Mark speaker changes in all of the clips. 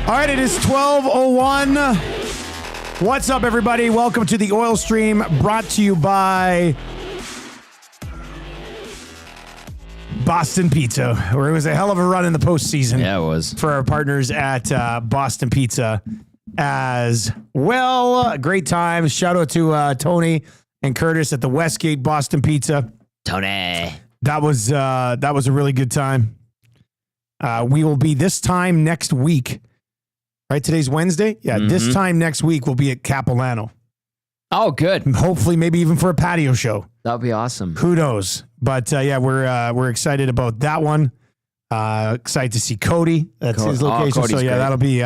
Speaker 1: All right, it is 12:01. What's up, everybody? Welcome to the Oil Stream, brought to you by Boston Pizza, where it was a hell of a run in the postseason.
Speaker 2: Yeah, it was.
Speaker 1: For our partners at Boston Pizza as well. Great times. Shout out to Tony and Curtis at the Westgate Boston Pizza.
Speaker 2: Tony.
Speaker 1: That was a really good time. We will be this time next week. Right, today's Wednesday? Yeah, This time next week we'll be at Capilano.
Speaker 2: Oh, good.
Speaker 1: Hopefully, maybe even for a patio show.
Speaker 2: That would be awesome.
Speaker 1: Who knows? But yeah, we're excited about that one. Excited to see Cody. That's his location. So yeah, that'll be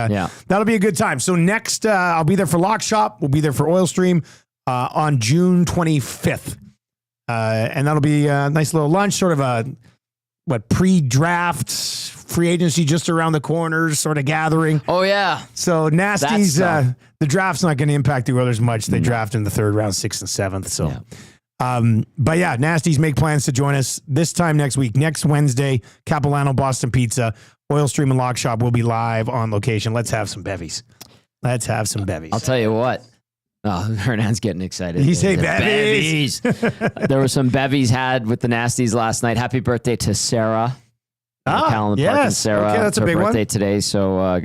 Speaker 1: a good time. So next, I'll be there for Lock Shop. We'll be there for Oil Stream on June 25th. And that'll be a nice little lunch, sort of a pre-draft, free agency just around the corner sort of gathering.
Speaker 2: Oh, yeah.
Speaker 1: So Nasty's, the draft's not going to impact the Oilers much. They draft in the third round, 6th and 7th. So, but yeah, Nasty's make plans to join us this time next week. Next Wednesday, Capilano Boston Pizza, Oil Stream and Lock Shop will be live on location. Let's have some bevies.
Speaker 2: I'll tell you what. Oh, Hernan's getting excited.
Speaker 1: He say bevies.
Speaker 2: There were some bevies had with the Nasties last night. Happy birthday to Sarah. Callan Park and Sarah.
Speaker 1: Okay, that's a big one.
Speaker 2: Her birthday today. So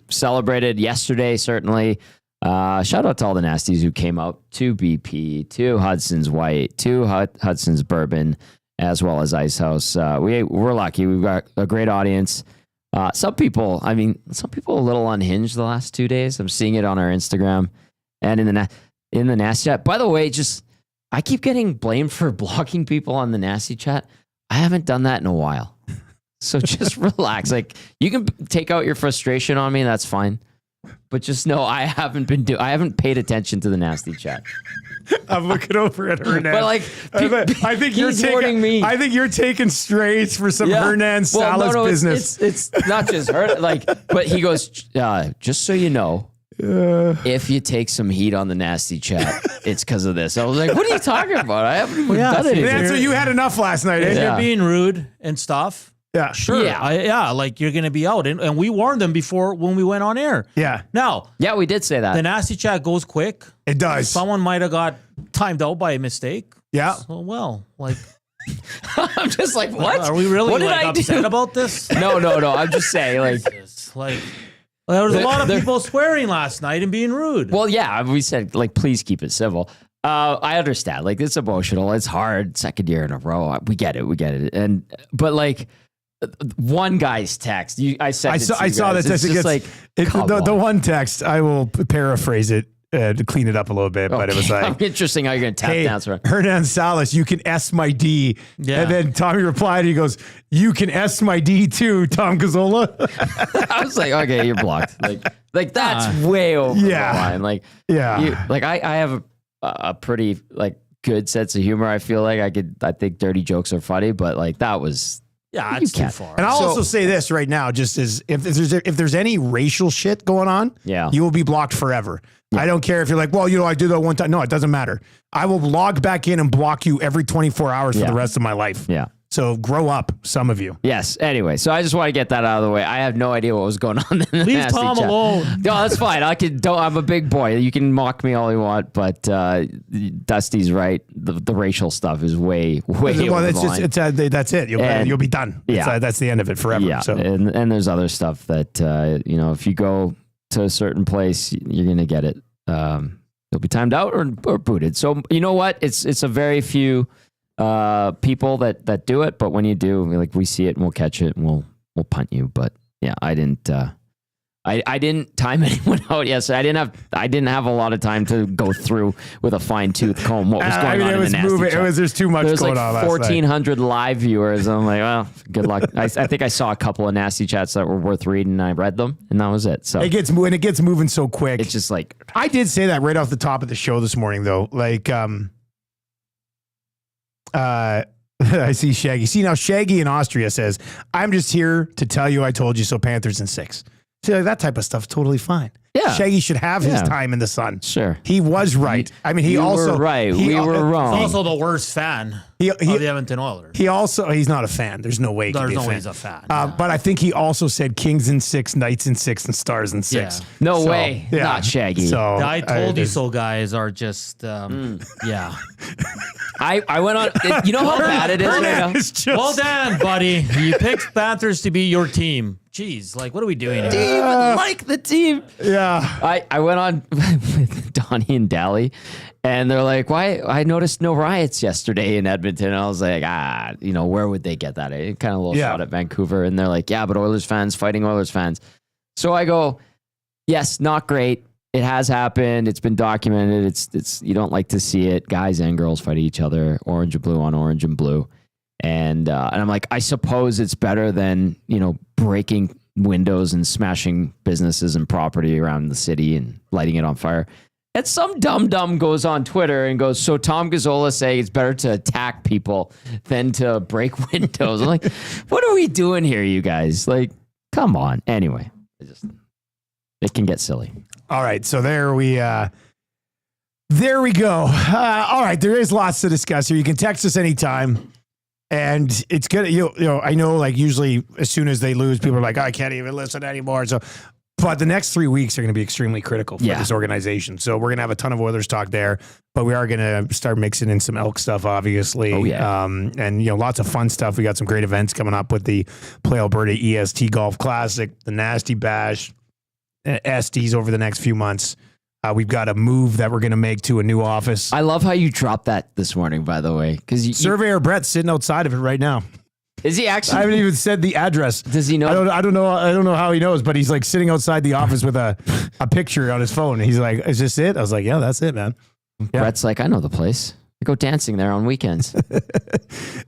Speaker 2: celebrated yesterday, certainly. Shout out to all the Nasties who came out to BP, to Hudson's White, to Hudson's Bourbon, as well as Ice House. We're lucky. We've got a great audience. Some people a little unhinged the last 2 days. I'm seeing it on our Instagram. And in the Nasty chat, by the way, I keep getting blamed for blocking people on the Nasty chat. I haven't done that in a while, so just relax. Like, you can take out your frustration on me, that's fine. But just know I haven't paid attention to the Nasty chat.
Speaker 1: I'm looking over at Hernan.
Speaker 2: But
Speaker 1: I think you're taking strays for some Hernan Salas business.
Speaker 2: It's not just her. But he goes, just so you know. If you take some heat on the Nasty chat, it's because of this. I was like, what are you talking about? I haven't even done anything.
Speaker 1: So you had enough last night.
Speaker 3: You're being rude and stuff.
Speaker 1: Yeah.
Speaker 3: Sure. Yeah. Like, you're going to be out. And we warned them before when we went on air.
Speaker 1: Yeah.
Speaker 3: Now.
Speaker 2: Yeah, we did say that.
Speaker 3: The Nasty chat goes quick.
Speaker 1: It does.
Speaker 3: Someone might have got timed out by a mistake.
Speaker 1: Yeah.
Speaker 3: So,
Speaker 2: I'm just like, what?
Speaker 3: Are we really upset about this?
Speaker 2: No. I'm just saying,
Speaker 3: there was a lot of people swearing last night and being rude.
Speaker 2: Well, yeah, we said, please keep it civil. I understand. It's emotional. It's hard. Second year in a row. We get it. But one guy's text. I saw
Speaker 1: that text. The one text. I will paraphrase it to clean it up a little bit, but it was like,
Speaker 2: interesting how you're going to tap dance.
Speaker 1: Hernan Salas, you can S my D. Yeah. And then Tommy replied, he goes, you can S my D too, Tom Gazzola.
Speaker 2: I was like, okay, you're blocked. That's way over the line. I have a pretty good sense of humor. I feel like I think dirty jokes are funny, but that was.
Speaker 3: Yeah, it's too far.
Speaker 1: And I'll also say this right now, just as if there's any racial shit going on, you will be blocked forever. Yeah. I don't care if you're like, well, I did that one time. No, it doesn't matter. I will log back in and block you every 24 hours for the rest of my life. Yeah. So grow up, some of you.
Speaker 2: Yes. Anyway, so I just want to get that out of the way. I have no idea what was going on in the
Speaker 3: Leave Tom
Speaker 2: chat.
Speaker 3: alone.
Speaker 2: No, that's fine. I'm a big boy. You can mock me all you want, but Dusty's right. The racial stuff is way over the line.
Speaker 1: That's it. You'll be done. That's the end of it forever.
Speaker 2: Yeah.
Speaker 1: So.
Speaker 2: And there's other stuff that if you go to a certain place, you're gonna get it. You'll be timed out or booted. So you know what? It's a very few people that do it, but when you do, we see it and we'll catch it and we'll punt you. But yeah, I didn't time anyone out yesterday. I didn't have a lot of time to go through with a fine tooth comb what was going on in the Nasty chat.
Speaker 1: There's too much going on.
Speaker 2: There's 1,400 live viewers. I'm like, well, good luck. I think I saw a couple of Nasty chats that were worth reading, and I read them, and that was it. So
Speaker 1: it gets moving so quick.
Speaker 2: It's just
Speaker 1: I did say that right off the top of the show this morning, though. I see Shaggy. See, now Shaggy in Austria says, I'm just here to tell you I told you so, Panthers in 6. See, that type of stuff, totally fine. Yeah. Shaggy should have his time in the sun.
Speaker 2: Sure.
Speaker 1: He was right. I mean, he
Speaker 2: were right. We were wrong.
Speaker 3: He's also the worst fan. of the Edmonton Oilers.
Speaker 1: He's not a fan. There's no way.
Speaker 3: There's no way he's a fan.
Speaker 1: But I think he also said Kings in 6, Knights in 6, and Stars in 6.
Speaker 2: Yeah. No way. Yeah. Not Shaggy.
Speaker 1: So
Speaker 3: I told you so guys are just, yeah.
Speaker 2: I went on. You know how bad it is right now?
Speaker 3: Well done, buddy. You picked Panthers to be your team. Jeez, like, what are we doing here?
Speaker 2: Do you even like the team?
Speaker 1: Yeah.
Speaker 2: I went on with Donnie and Dally, and they're like, why? I noticed no riots yesterday in Edmonton. And I was like, where would they get that? Kind of a little shot at Vancouver. And they're like, yeah, but Oilers fans fighting Oilers fans. So I go, yes, not great. It has happened. It's been documented. It's you don't like to see it. Guys and girls fight each other, orange and blue on orange and blue. And I'm like, I suppose it's better than, breaking windows and smashing businesses and property around the city and lighting it on fire. And some dumb goes on Twitter and goes, so Tom Gazzola saying it's better to attack people than to break windows. I'm like, what are we doing here, you guys? Like, come on. Anyway, it can get silly.
Speaker 1: All right, so there we go. All right, there is lots to discuss here. You can text us anytime. And it's good. I know, like, usually as soon as they lose, people are like, I can't even listen anymore. So, but the next 3 weeks are going to be extremely critical for this organization. So we're going to have a ton of Oilers talk there, but we are going to start mixing in some Elk stuff, obviously.
Speaker 2: Oh, yeah.
Speaker 1: And, lots of fun stuff. We got some great events coming up with the Play Alberta EST Golf Classic, the Nasty Bash, Estes over the next few months. We've got a move that we're going to make to a new office.
Speaker 2: I love how you dropped that this morning, by the way. Because
Speaker 1: Surveyor Brett's sitting outside of it right now.
Speaker 2: Is he actually?
Speaker 1: I haven't even said the address.
Speaker 2: Does he know?
Speaker 1: I don't know how he knows, but he's like sitting outside the office with a picture on his phone. He's like, "Is this it?" I was like, "Yeah, that's it, man." Yeah.
Speaker 2: Brett's like, "I know the place. I go dancing there on weekends."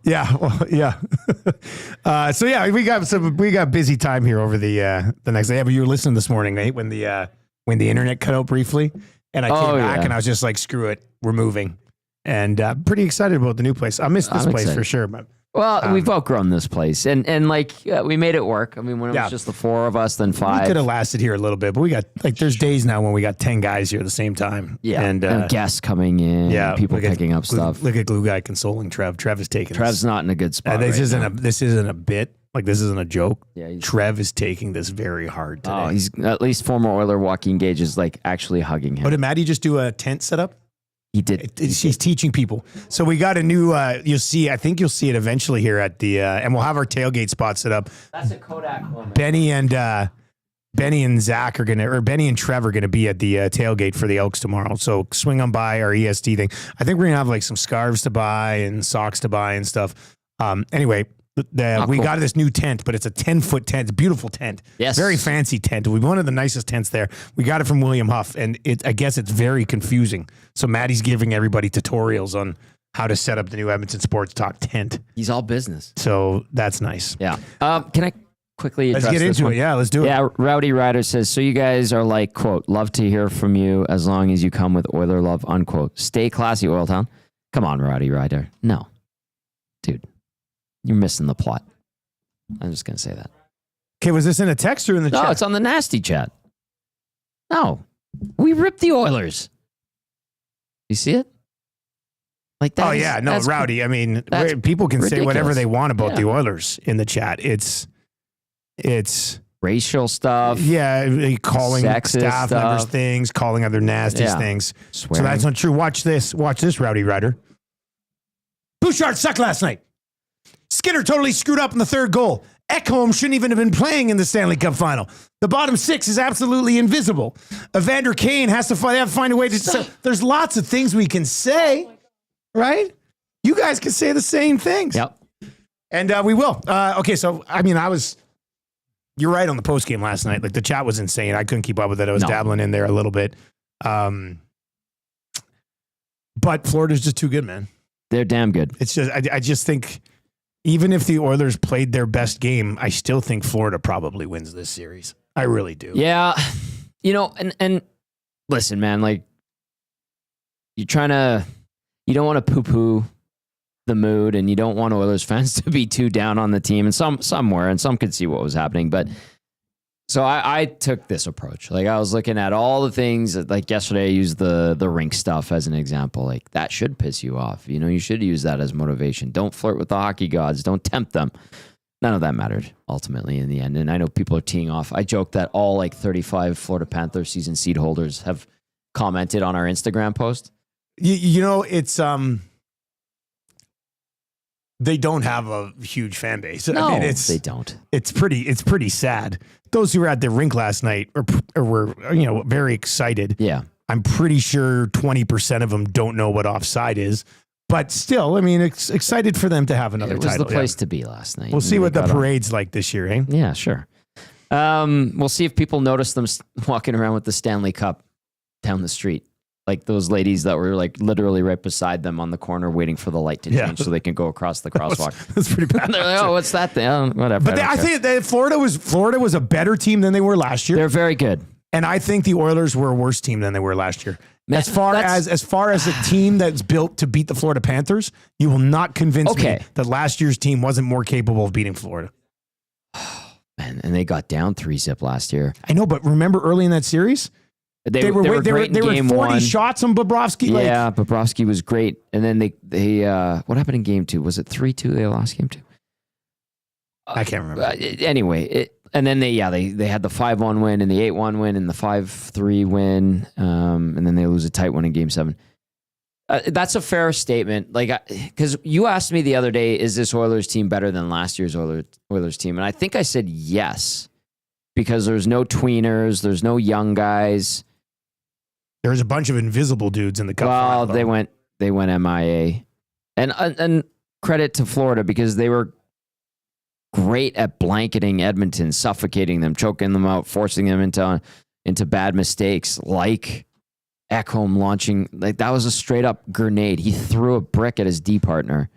Speaker 1: Yeah, well, yeah. So yeah, we got busy time here over the next day. Yeah, but you were listening this morning, Nate, when the internet cut out briefly, and I came back and I was just like, "Screw it, we're moving," and pretty excited about the new place. I miss this place for sure, but.
Speaker 2: Well, we've outgrown this place, and we made it work. I mean, when it was just the 4 of us, then 5.
Speaker 1: We could have lasted here a little bit, but we got there's days now when we got 10 guys here at the same time.
Speaker 2: Yeah, and guests coming in.
Speaker 1: Yeah,
Speaker 2: people picking up stuff.
Speaker 1: Look at Glue Guy consoling Trev. Trev is taking.
Speaker 2: Trev's not in a good spot.
Speaker 1: This isn't a bit. Like, this isn't a joke.
Speaker 2: Yeah,
Speaker 1: Trev is taking this very hard today.
Speaker 2: Oh, he's at least former Oiler Joaquin Gage is like actually hugging him.
Speaker 1: Oh, did Maddie just do a tent setup?
Speaker 2: He did.
Speaker 1: She's teaching people. So we got a new, I think you'll see it eventually here at the, and we'll have our tailgate spot set up.
Speaker 2: That's a Kodak moment.
Speaker 1: Benny and Zach Benny and Trev are going to be at the tailgate for the Elks tomorrow. So swing on by our EST thing. I think we're going to have like some scarves to buy and socks to buy and stuff. Anyway, we got this new tent, but it's a 10-foot tent. It's a beautiful tent.
Speaker 2: Yes.
Speaker 1: Very fancy tent. We've one of the nicest tents there. We got it from William Huff, and I guess it's very confusing. So Maddie's giving everybody tutorials on how to set up the new Edmonton Sports Talk tent.
Speaker 2: He's all business.
Speaker 1: So that's nice.
Speaker 2: Yeah. Can I quickly address
Speaker 1: Let's get into it. Yeah, let's do it.
Speaker 2: Yeah, Rowdy Ryder says, so you guys are like, quote, love to hear from you as long as you come with Oiler love, unquote. Stay classy, Oiltown. Come on, Rowdy Ryder. No. Dude. You're missing the plot. I'm just going to say that.
Speaker 1: Okay, was this in a text or in the chat?
Speaker 2: No, it's on the nasty chat. No. We ripped the Oilers. You see it? Like that.
Speaker 1: Oh, yeah. No, Rowdy. I mean, people can say whatever they want about the Oilers in the chat. It's
Speaker 2: racial stuff.
Speaker 1: Yeah, calling
Speaker 2: sexist
Speaker 1: staff members things, calling other nasty things.
Speaker 2: Swearing.
Speaker 1: So that's not true. Watch this, Rowdy Ryder. Bouchard sucked last night. Skinner totally screwed up in the third goal. Ekholm shouldn't even have been playing in the Stanley Cup final. The bottom 6 is absolutely invisible. Evander Kane has to find a way to... So there's lots of things we can say, right? You guys can say the same things.
Speaker 2: Yep.
Speaker 1: And we will. Okay, so, I mean, you're right on the postgame last night. Like, the chat was insane. I couldn't keep up with it. I was dabbling in there a little bit. But Florida's just too good, man.
Speaker 2: They're damn good.
Speaker 1: It's just... I just think... Even if the Oilers played their best game, I still think Florida probably wins this series. I really do.
Speaker 2: Yeah. And listen, man, like, you don't want to poo-poo the mood, and you don't want Oilers fans to be too down on the team, and some were, and some could see what was happening, but So I took this approach. Like I was looking at all the things that, like yesterday I used the rink stuff as an example. Like that should piss you off. You should use that as motivation. Don't flirt with the hockey gods. Don't tempt them. None of that mattered ultimately in the end. And I know people are teeing off. I joke that all 35 Florida Panthers season seed holders have commented on our Instagram post.
Speaker 1: It's they don't have a huge fan base.
Speaker 2: No, they don't.
Speaker 1: It's pretty sad. Those who were at the rink last night were very excited.
Speaker 2: Yeah.
Speaker 1: I'm pretty sure 20% of them don't know what offside is. But still, it's excited for them to have another title.
Speaker 2: It was the place to be last night.
Speaker 1: We'll see what the parade's like this year, eh?
Speaker 2: Yeah, sure. We'll see if people notice them walking around with the Stanley Cup down the street. Like those ladies that were literally right beside them on the corner waiting for the light to change so they can go across the crosswalk.
Speaker 1: That's pretty bad.
Speaker 2: They're like, what's that thing? Whatever.
Speaker 1: But I think that Florida was a better team than they were last year.
Speaker 2: They're very good.
Speaker 1: And I think the Oilers were a worse team than they were last year. As far as a team that's built to beat the Florida Panthers, you will not convince me that last year's team wasn't more capable of beating Florida.
Speaker 2: Man, and they got down 3-0 last year.
Speaker 1: I know, but remember early in that series? They were 40 shots on Bobrovsky.
Speaker 2: Yeah, Bobrovsky was great. And then they what happened in game 2? Was it 3-2 they lost game 2?
Speaker 1: I can't remember.
Speaker 2: Anyway, and then they had the 5-1 win and the 8-1 win and the 5-3 win. And then they lose a tight one in game 7. That's a fair statement. Because you asked me the other day, is this Oilers team better than last year's Oilers team? And I think I said yes, because there's no tweeners, there's no young guys.
Speaker 1: There's a bunch of invisible dudes in the cup.
Speaker 2: Well, they went MIA, and credit to Florida because they were great at blanketing Edmonton, suffocating them, choking them out, forcing them into bad mistakes, like Ekholm launching. That was a straight up grenade. He threw a brick at his D partner,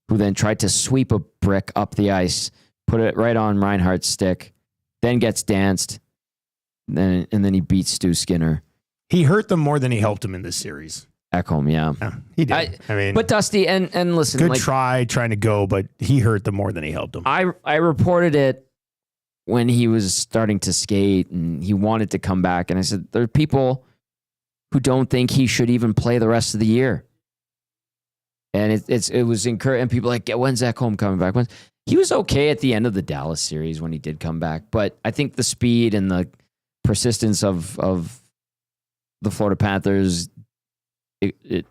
Speaker 2: who then tried to sweep a brick up the ice, put it right on Reinhardt's stick, then gets danced, and then he beats Stu Skinner.
Speaker 1: He hurt them more than he helped them in this series.
Speaker 2: Ekholm, yeah.
Speaker 1: He did.
Speaker 2: But Dusty, and listen.
Speaker 1: Good trying to go, but he hurt them more than he helped them.
Speaker 2: I reported it when he was starting to skate and he wanted to come back. And I said, there are people who don't think he should even play the rest of the year. And it was encouraging. And people when's Ekholm coming back? He was okay at the end of the Dallas series when he did come back. But I think the speed and the persistence of the Florida Panthers, it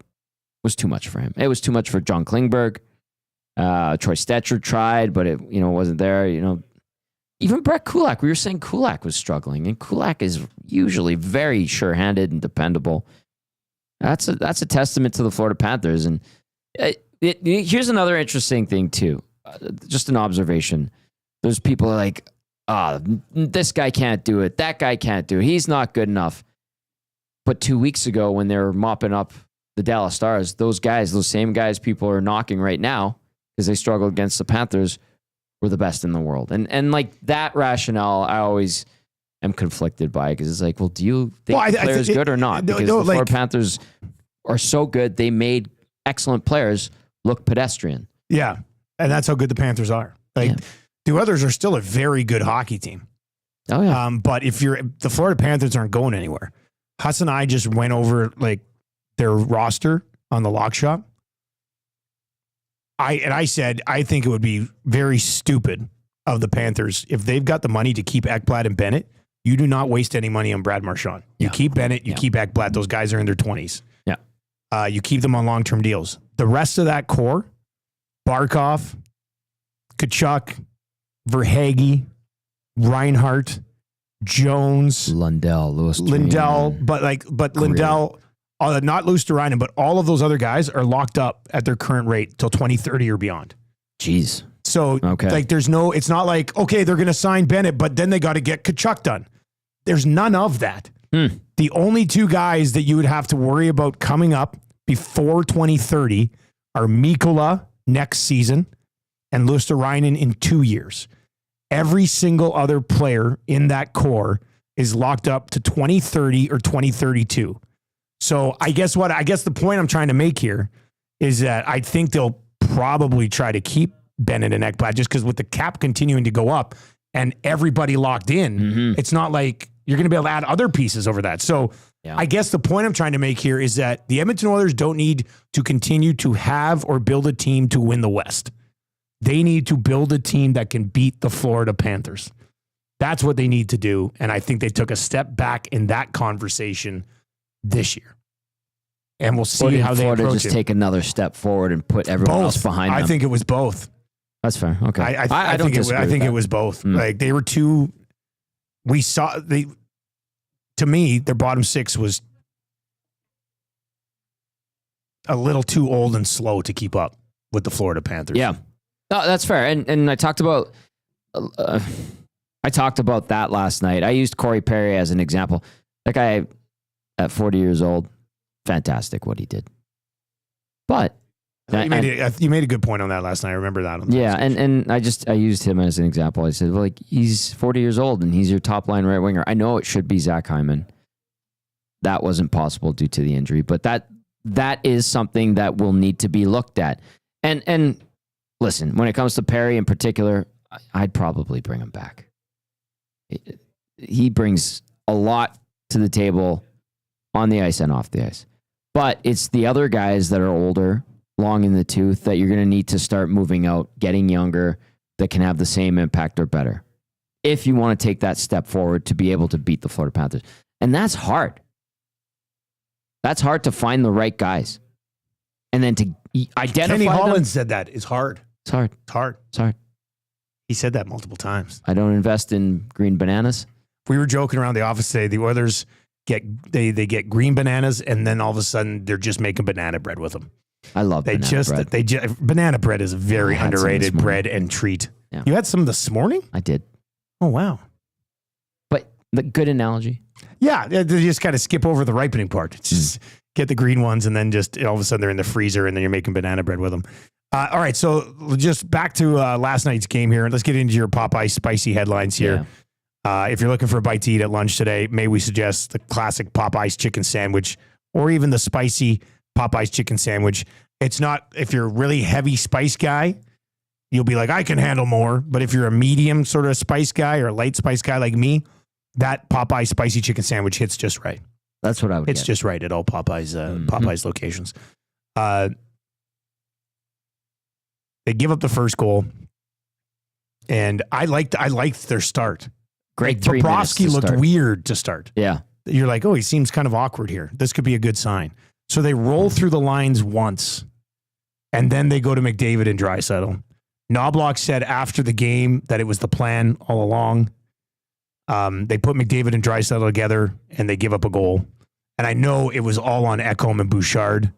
Speaker 2: was too much for him. It was too much for John Klingberg. Troy Stetcher tried, but it wasn't there. Even Brett Kulak. We were saying Kulak was struggling, and Kulak is usually very sure-handed and dependable. That's a testament to the Florida Panthers. And here's another interesting thing too. Just an observation. There's people like, this guy can't do it. That guy can't do it. He's not good enough. But 2 weeks ago, when they were mopping up the Dallas Stars, those same guys people are knocking right now because they struggled against the Panthers, were the best in the world. And like that rationale, I always am conflicted by, because it's like, well, do you think the player is good or not? Because the Florida Panthers are so good, they made excellent players look pedestrian.
Speaker 1: Yeah, and that's how good the Panthers are. The others are still a very good hockey team.
Speaker 2: Oh yeah.
Speaker 1: But the Florida Panthers aren't going anywhere. Huss and I just went over their roster on the lock shop. I said, I think it would be very stupid of the Panthers if they've got the money to keep Ekblad and Bennett. You do not waste any money on Brad Marchand. You keep Bennett, you keep Ekblad. Those guys are in their 20s.
Speaker 2: Yeah.
Speaker 1: You keep them on long-term deals. The rest of that core, Barkov, Tkachuk, Verhaeghe, Reinhardt, Jones,
Speaker 2: Lundell,
Speaker 1: but Lundell, not Luostarinen, but all of those other guys are locked up at their current rate till 2030 or beyond.
Speaker 2: Jeez.
Speaker 1: So it's not like, okay, they're going to sign Bennett, but then they got to get Tkachuk done. There's none of that. The only two guys that you would have to worry about coming up before 2030 are Mikkola next season and Luostarinen in 2 years. Every single other player in that core is locked up to 2030 or 2032. So I guess the point I'm trying to make here is that I think they'll probably try to keep Bennett and Ekblad just because with the cap continuing to go up, and everybody locked in, it's not like you're going to be able to add other pieces over that. So I guess the point I'm trying to make here is that the Edmonton Oilers don't need to continue to have or build a team to win the West. They need to build a team that can beat the Florida Panthers. That's what they need to do. And I think they took a step back in that conversation this year. And we'll see how they
Speaker 2: Florida
Speaker 1: approach
Speaker 2: just
Speaker 1: it.
Speaker 2: take another step forward and put everyone else behind them.
Speaker 1: I think it was both.
Speaker 2: That's fair. Okay.
Speaker 1: I think it was both. Like they were too. We saw they. To me, their bottom six was a little too old and slow to keep up with the Florida Panthers.
Speaker 2: Yeah, no, that's fair. And I talked about that last night. I used Corey Perry as an example. That guy at 40 years old, fantastic what he did. But
Speaker 1: you made a good point on that last night. I remember that.
Speaker 2: Yeah, and I used him as an example. I said, well, like he's 40 years old and he's your top line right winger. I know it should be Zach Hyman. That wasn't possible due to the injury, but that is something that will need to be looked at. And listen, when it comes to Perry in particular, I'd probably bring him back. He brings a lot to the table on the ice and off the ice. But it's the other guys that are older, long in the tooth, that you're going to need to start moving out, getting younger, that can have the same impact or better, if you want to take that step forward to be able to beat the Florida Panthers. And that's hard. That's hard to find the right guys. And then to identify
Speaker 1: Kenny Holland
Speaker 2: them.
Speaker 1: said that. It's hard.
Speaker 2: It's hard.
Speaker 1: It's hard.
Speaker 2: It's hard.
Speaker 1: He said that multiple times.
Speaker 2: I don't invest in green bananas.
Speaker 1: We were joking around the office today. The Oilers get green bananas, and then all of a sudden they're just making banana bread with them.
Speaker 2: I love banana bread.
Speaker 1: Banana bread is a very underrated bread and treat.
Speaker 2: Yeah.
Speaker 1: You had some this morning?
Speaker 2: I did.
Speaker 1: Oh, wow.
Speaker 2: But the good analogy.
Speaker 1: Yeah, they just kind of skip over the ripening part. It's just get the green ones, and then just all of a sudden they're in the freezer, and then you're making banana bread with them. All right, so just back to last night's game here. Let's get into your Popeyes spicy headlines here. Yeah. If you're looking for a bite to eat at lunch today, may we suggest the classic Popeyes chicken sandwich, or even the spicy Popeyes chicken sandwich. It's not, if you're a really heavy spice guy, you'll be like, I can handle more. But if you're a medium sort of spice guy or a light spice guy like me, that Popeye spicy chicken sandwich hits just right.
Speaker 2: That's what I would
Speaker 1: It's just right at all Popeyes Popeyes locations. They give up the first goal, and I liked their start.
Speaker 2: Great 3 minutes to
Speaker 1: Bobrovsky looked
Speaker 2: start.
Speaker 1: weird to start.
Speaker 2: Yeah.
Speaker 1: You're like, oh, he seems kind of awkward here. This could be a good sign. So they roll through the lines once, and then they go to McDavid and Draisaitl. Knobloch said after the game that it was the plan all along. They put McDavid and Draisaitl together, and they give up a goal. And I know it was all on Ekholm and Bouchard,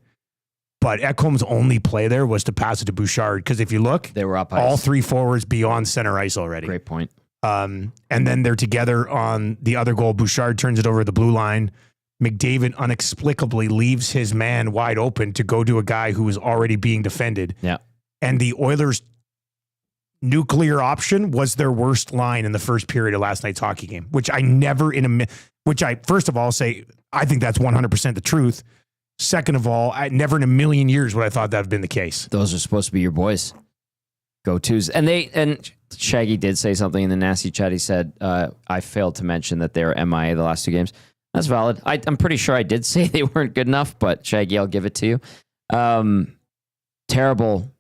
Speaker 1: but Ekholm's only play there was to pass it to Bouchard, because if you look,
Speaker 2: They were up ice.
Speaker 1: all three forwards beyond center ice already.
Speaker 2: Great point.
Speaker 1: And then they're together on the other goal. Bouchard turns it over the blue line. McDavid inexplicably leaves his man wide open to go to a guy who was already being defended.
Speaker 2: Yeah.
Speaker 1: And the Oilers' nuclear option was their worst line in the first period of last night's hockey game, which I never first of all say, I think that's 100% the truth. Second of all, I never in a million years would I thought that had been the case.
Speaker 2: Those are supposed to be your boys. Go-tos. And Shaggy did say something in the nasty chat. He said, I failed to mention that they were MIA the last two games. That's valid. I'm pretty sure I did say they weren't good enough, but Shaggy, I'll give it to you. Terrible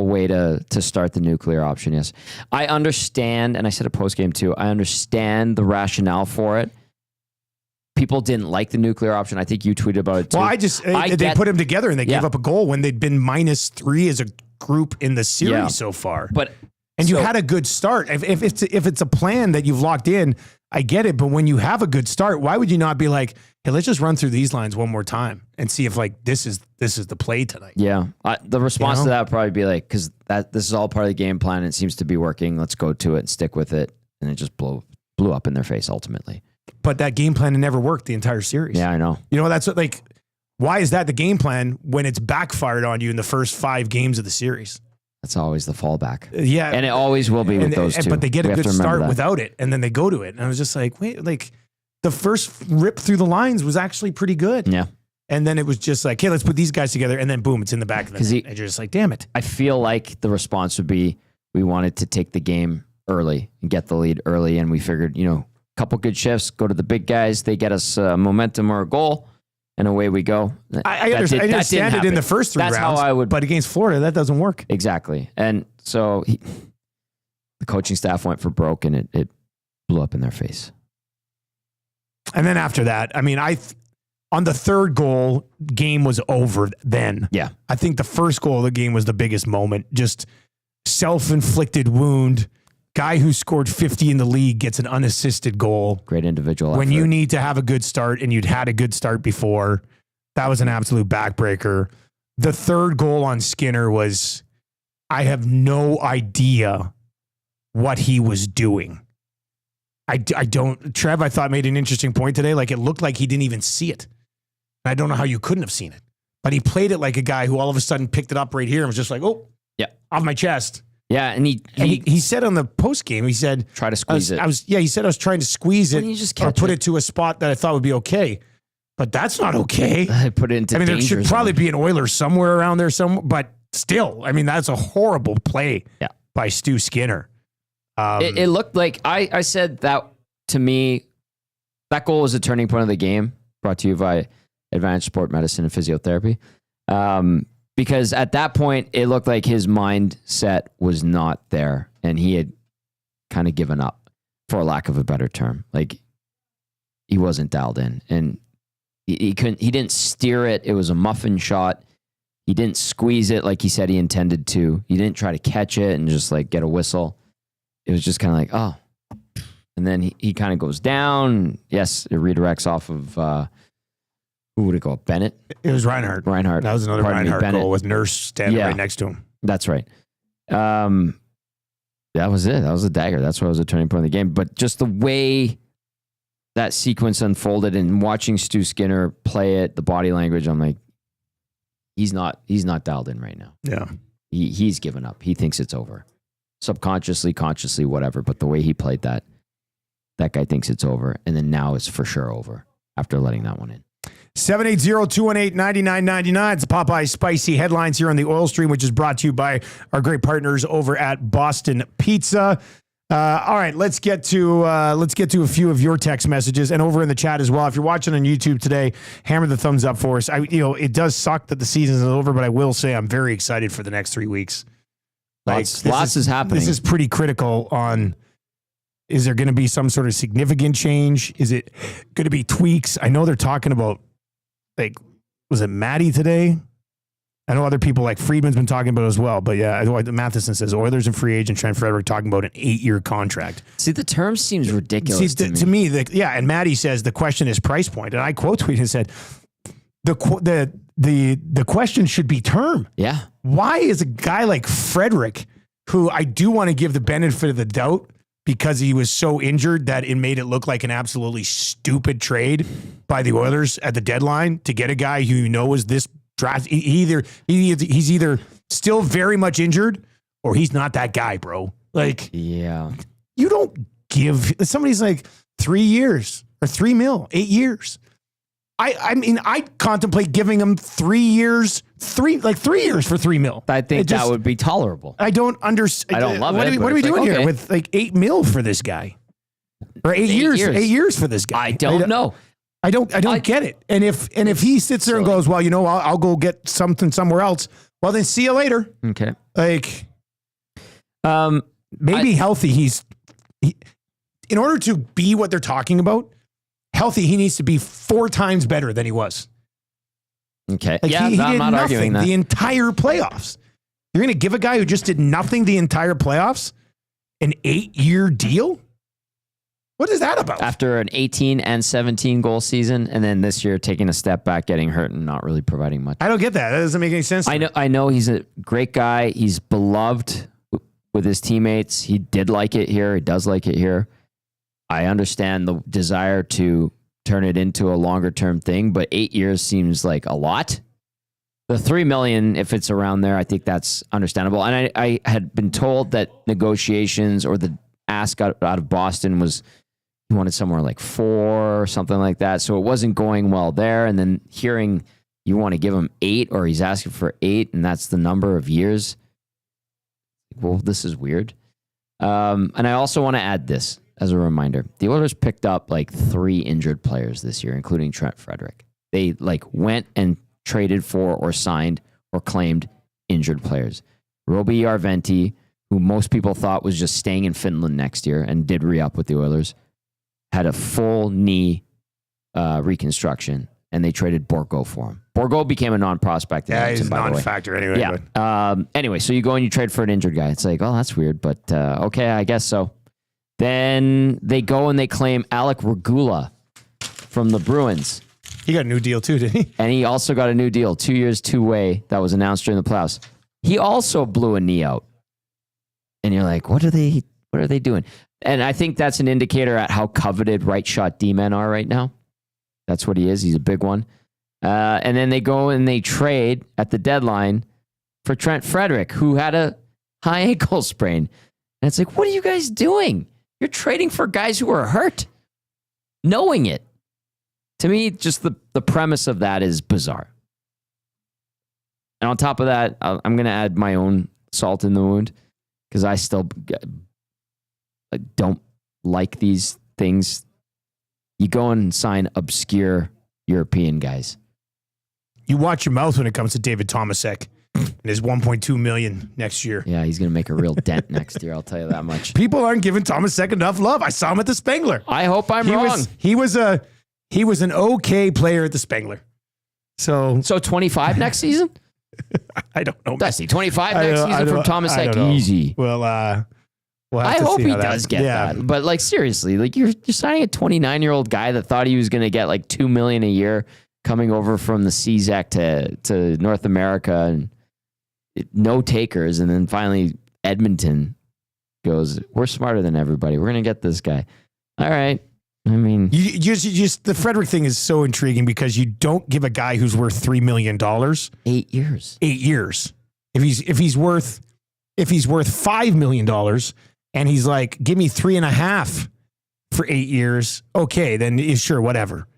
Speaker 2: way to start the nuclear option, yes. I understand, and I said it post-game too, I understand the rationale for it. People didn't like the nuclear option. I think you tweeted about it too.
Speaker 1: Well, they put them together and they gave up a goal when they'd been -3 as a group in the series so far. You had a good start. If it's a plan that you've locked in, I get it. But when you have a good start, why would you not be like, hey, let's just run through these lines one more time and see if like this is the play tonight?
Speaker 2: Yeah. The response to that would probably be like, because this is all part of the game plan. And it seems to be working. Let's go to it and stick with it. And it just blew up in their face ultimately.
Speaker 1: But that game plan never worked the entire series.
Speaker 2: Yeah, I know.
Speaker 1: You know, that's what, like, why is that the game plan when it's backfired on you in the first 5 games of the series?
Speaker 2: That's always the fallback.
Speaker 1: Yeah.
Speaker 2: And it always will be with those two.
Speaker 1: But they get a good start without it, and then they go to it. And I was just like, wait, like, the first rip through the lines was actually pretty good.
Speaker 2: Yeah.
Speaker 1: And then it was just like, hey, let's put these guys together, and then boom, it's in the back of the net. And you're just like, damn it.
Speaker 2: I feel like the response would be, we wanted to take the game early and get the lead early. And we figured, a couple good shifts, go to the big guys. They get us momentum or a goal, and away we go.
Speaker 1: I understand it in the first 3 rounds. That's how I would. But against Florida, that doesn't work.
Speaker 2: Exactly. And so the coaching staff went for broke, and it blew up in their face.
Speaker 1: And then after that, on the third goal, game was over then.
Speaker 2: Yeah.
Speaker 1: I think the first goal of the game was the biggest moment. Just self-inflicted wound. Guy who scored 50 in the league gets an unassisted goal.
Speaker 2: Great individual
Speaker 1: when
Speaker 2: effort.
Speaker 1: you need to have a good start, and you'd had a good start before. That was an absolute backbreaker. The third goal on Skinner was, I have no idea what he was doing. I don't. Trev, I thought, made an interesting point today. Like, it looked like he didn't even see it. I don't know how you couldn't have seen it. But he played it like a guy who all of a sudden picked it up right here and was just like, oh,
Speaker 2: yeah,
Speaker 1: off my chest.
Speaker 2: Yeah, and
Speaker 1: he said on the post game, he said,
Speaker 2: try to squeeze it.
Speaker 1: He said I was trying to squeeze it or put it to a spot that I thought would be okay. But that's not okay.
Speaker 2: I put it into
Speaker 1: there should probably be an Oiler somewhere around there, but still, that's a horrible play by Stu Skinner.
Speaker 2: It looked like, I said that, to me, that goal was a turning point of the game, brought to you by Advantage Sport Medicine and Physiotherapy. Because at that point, it looked like his mindset was not there, and he had kind of given up, for lack of a better term. Like, he wasn't dialed in, and he didn't steer it. It was a muffin shot. He didn't squeeze it like he said he intended to. He didn't try to catch it and just get a whistle. It was just kind of like, oh. And then he kind of goes down. Yes, it redirects off of, who would it go? Bennett?
Speaker 1: It was Reinhardt.
Speaker 2: That
Speaker 1: was another Reinhardt goal with Nurse standing right next to him.
Speaker 2: That's right. That was it. That was a dagger. That's what was a turning point of the game. But just the way that sequence unfolded and watching Stu Skinner play it, the body language, I'm like, he's not dialed in right now.
Speaker 1: Yeah.
Speaker 2: He's given up. He thinks it's over. Subconsciously, consciously, whatever. But the way he played that guy thinks it's over. And then now it's for sure over after letting that one in.
Speaker 1: 780-218-9999. It's the Popeyes Spicy Headlines here on the Oil Stream, which is brought to you by our great partners over at Boston Pizza. All right, let's get to a few of your text messages and over in the chat as well. If you're watching on YouTube today, hammer the thumbs up for us. It does suck that the season is over, but I will say I'm very excited for the next 3 weeks.
Speaker 2: Lots is happening. This
Speaker 1: is pretty critical on, is there going to be some sort of significant change? Is it going to be tweaks? I know they're talking about, was it Maddie today? I know other people like Friedman's been talking about it as well. But yeah, Matheson says Oilers and free agent Trent Frederick talking about an 8-year contract.
Speaker 2: See, the term seems ridiculous
Speaker 1: to me. And Maddie says the question is price point. And I quote tweeted and said, the question should be term.
Speaker 2: Yeah.
Speaker 1: Why is a guy like Frederick, who I do want to give the benefit of the doubt because he was so injured that it made it look like an absolutely stupid trade by the Oilers at the deadline to get a guy who is this draft. He's either still very much injured or he's not that guy, bro.
Speaker 2: Yeah.
Speaker 1: You don't give somebody's 3 years or $3 million, 8 years. I contemplate giving him 3 years, 3 years for $3 million.
Speaker 2: I think that would be tolerable.
Speaker 1: I don't understand.
Speaker 2: I don't love
Speaker 1: it. What are we doing here with $8 million for this guy? Or 8 years? 8 years for this guy.
Speaker 2: I don't know.
Speaker 1: I don't get it. And if he sits there and goes, well, I'll go get something somewhere else. Well, then see you later.
Speaker 2: Okay.
Speaker 1: Maybe healthy. In order to be what they're talking about, healthy, he needs to be 4 times better than he was.
Speaker 2: Okay.
Speaker 1: He
Speaker 2: I'm
Speaker 1: did
Speaker 2: not arguing that.
Speaker 1: The entire playoffs. You're going to give a guy who just did nothing the entire playoffs an 8-year deal? What is that about?
Speaker 2: After an 18 and 17 goal season, and then this year taking a step back, getting hurt, and not really providing much.
Speaker 1: I don't get that. That doesn't make any sense.
Speaker 2: I know he's a great guy. He's beloved with his teammates. He did like it here. He does like it here. I understand the desire to turn it into a longer term thing, but 8 years seems like a lot. The $3 million, if it's around there, I think that's understandable. And I had been told that negotiations or the ask out of Boston was he wanted somewhere like 4 or something like that. So it wasn't going well there. And then hearing you want to give him 8 or he's asking for 8 and that's the number of years. Well, this is weird. And I also want to add this as a reminder. The Oilers picked up like 3 injured players this year, including Trent Frederick. They went and traded for or signed or claimed injured players. Roby Järventie, who most people thought was just staying in Finland next year and did re-up with the Oilers, had a full knee reconstruction, and they traded Borgo for him. Borgo became a non-prospect.
Speaker 1: Yeah, he's a non-factor anyway.
Speaker 2: Yeah. Anyway, so you go and you trade for an injured guy. It's like, oh, that's weird, but okay, I guess so. Then they go and they claim Alec Regula from the Bruins.
Speaker 1: He got a new deal too, didn't he?
Speaker 2: And he also got a new deal, 2 years, 2-way, that was announced during the playoffs. He also blew a knee out. And you're like, what are they doing? And I think that's an indicator at how coveted right shot D-men are right now. That's what he is. He's a big one. And then they go and they trade at the deadline for Trent Frederick, who had a high ankle sprain. And it's like, what are you guys doing? You're trading for guys who are hurt, knowing it. To me, just the premise of that is bizarre. And on top of that, I'm going to add my own salt in the wound because I still don't like these things. You go and sign obscure European guys.
Speaker 1: You watch your mouth when it comes to David Tomasek and his $1.2 million next year.
Speaker 2: Yeah, he's going to make a real dent next year. I'll tell you that much.
Speaker 1: People aren't giving Tomasek enough love. I saw him at the Spengler.
Speaker 2: I hope I'm wrong.
Speaker 1: He was an okay player at the Spengler. So
Speaker 2: 25 next season?
Speaker 1: I don't know.
Speaker 2: Dusty, 25 next season from Tomasek? Easy.
Speaker 1: Well, we'll have
Speaker 2: I
Speaker 1: to
Speaker 2: hope
Speaker 1: see
Speaker 2: he
Speaker 1: how
Speaker 2: does get that. But seriously, you're signing a 29-year-old guy that thought he was going to get $2 million a year coming over from the CZAC to North America and no takers. And then finally Edmonton goes, we're smarter than everybody. We're going to get this guy. All right. I mean,
Speaker 1: you just the Frederick thing is so intriguing because you don't give a guy who's worth $3 million
Speaker 2: 8 years.
Speaker 1: 8 years. If he's worth $5 million and he's like, give me 3.5 for 8 years. Okay, then sure, whatever.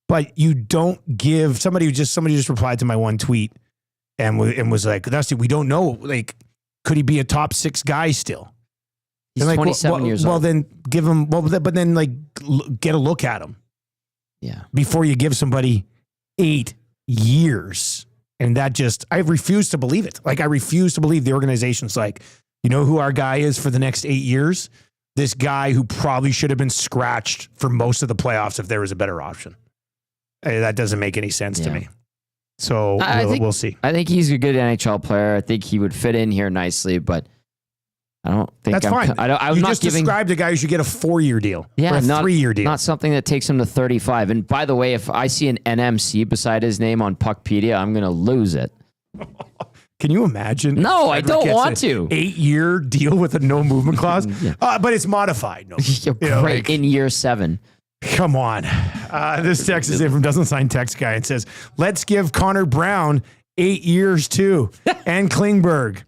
Speaker 1: But you don't give somebody just replied to my one tweet and was like, Dusty, we don't know. Could he be a top 6 guy still?
Speaker 2: He's 27 years old.
Speaker 1: Well, then give him. But then get a look at him.
Speaker 2: Yeah.
Speaker 1: Before you give somebody 8 years, and I refuse to believe it. I refuse to believe the organization's like, you know who our guy is for the next 8 years? This guy who probably should have been scratched for most of the playoffs if there was a better option. That doesn't make any sense to me. So we'll see.
Speaker 2: I think he's a good NHL player. I think he would fit in here nicely, but I don't think
Speaker 1: that's fine.
Speaker 2: I'm not
Speaker 1: described a guy who should get a 4-year deal.
Speaker 2: Yeah,
Speaker 1: or a 3-year deal.
Speaker 2: Not something that takes him to 35. And by the way, if I see an NMC beside his name on Puckpedia, I'm going to lose it.
Speaker 1: Can you imagine?
Speaker 2: No, I don't want to.
Speaker 1: 8-year deal with a no movement clause, but it's modified. No,
Speaker 2: great in year 7.
Speaker 1: Come on. This text is in from Doesn't Sign Text Guy and says, let's give Connor Brown 8 years too, and Klingberg.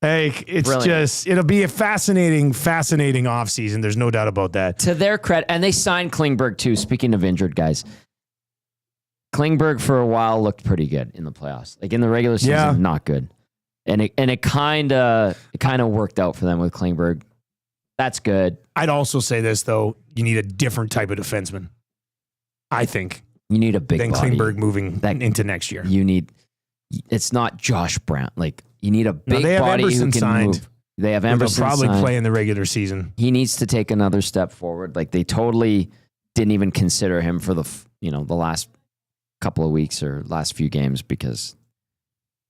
Speaker 1: It's brilliant. It'll be a fascinating offseason. There's no doubt about that.
Speaker 2: To their credit, and they signed Klingberg too, speaking of injured guys. Klingberg for a while looked pretty good in the playoffs. In the regular season, not good. And it kind of worked out for them with Klingberg. That's good.
Speaker 1: I'd also say this, though. You need a different type of defenseman. I think.
Speaker 2: You need a big
Speaker 1: than
Speaker 2: body.
Speaker 1: Klingberg moving into next year.
Speaker 2: It's not Josh Brown. You need a big body
Speaker 1: Emerson
Speaker 2: who can
Speaker 1: signed.
Speaker 2: move. They have Emerson
Speaker 1: They'll probably
Speaker 2: signed.
Speaker 1: play in the regular season.
Speaker 2: He needs to take another step forward. They totally didn't even consider him for the last couple of weeks or last few games because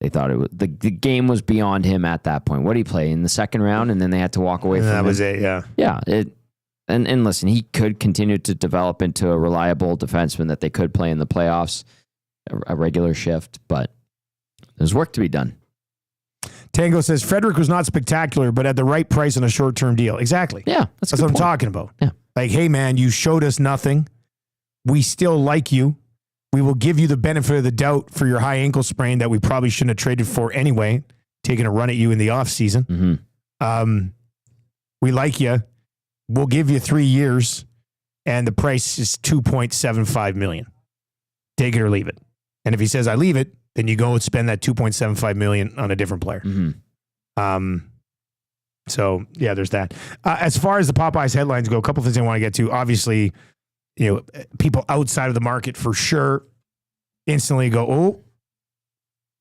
Speaker 2: they thought the game was beyond him at that point. What did he play in the second round? And then they had to walk away from
Speaker 1: that
Speaker 2: him.
Speaker 1: was it, yeah.
Speaker 2: Yeah. And listen, he could continue to develop into a reliable defenseman that they could play in the playoffs, a regular shift, but there's work to be done.
Speaker 1: Tango says Frederick was not spectacular, but at the right price on a short-term deal. Exactly.
Speaker 2: Yeah.
Speaker 1: That's what I'm talking about.
Speaker 2: Yeah.
Speaker 1: Hey, man, you showed us nothing. We still like you. We will give you the benefit of the doubt for your high ankle sprain that we probably shouldn't have traded for anyway, taking a run at you in the offseason.
Speaker 2: Mm-hmm.
Speaker 1: We like you. We'll give you 3 years, and the price is $2.75 million. Take it or leave it. And if he says, I leave it, then you go and spend that $2.75 million on a different player.
Speaker 2: Mm-hmm.
Speaker 1: So, yeah, there's that. As far as the Popeyes headlines go, a couple things I want to get to. Obviously, people outside of the market for sure instantly go, oh,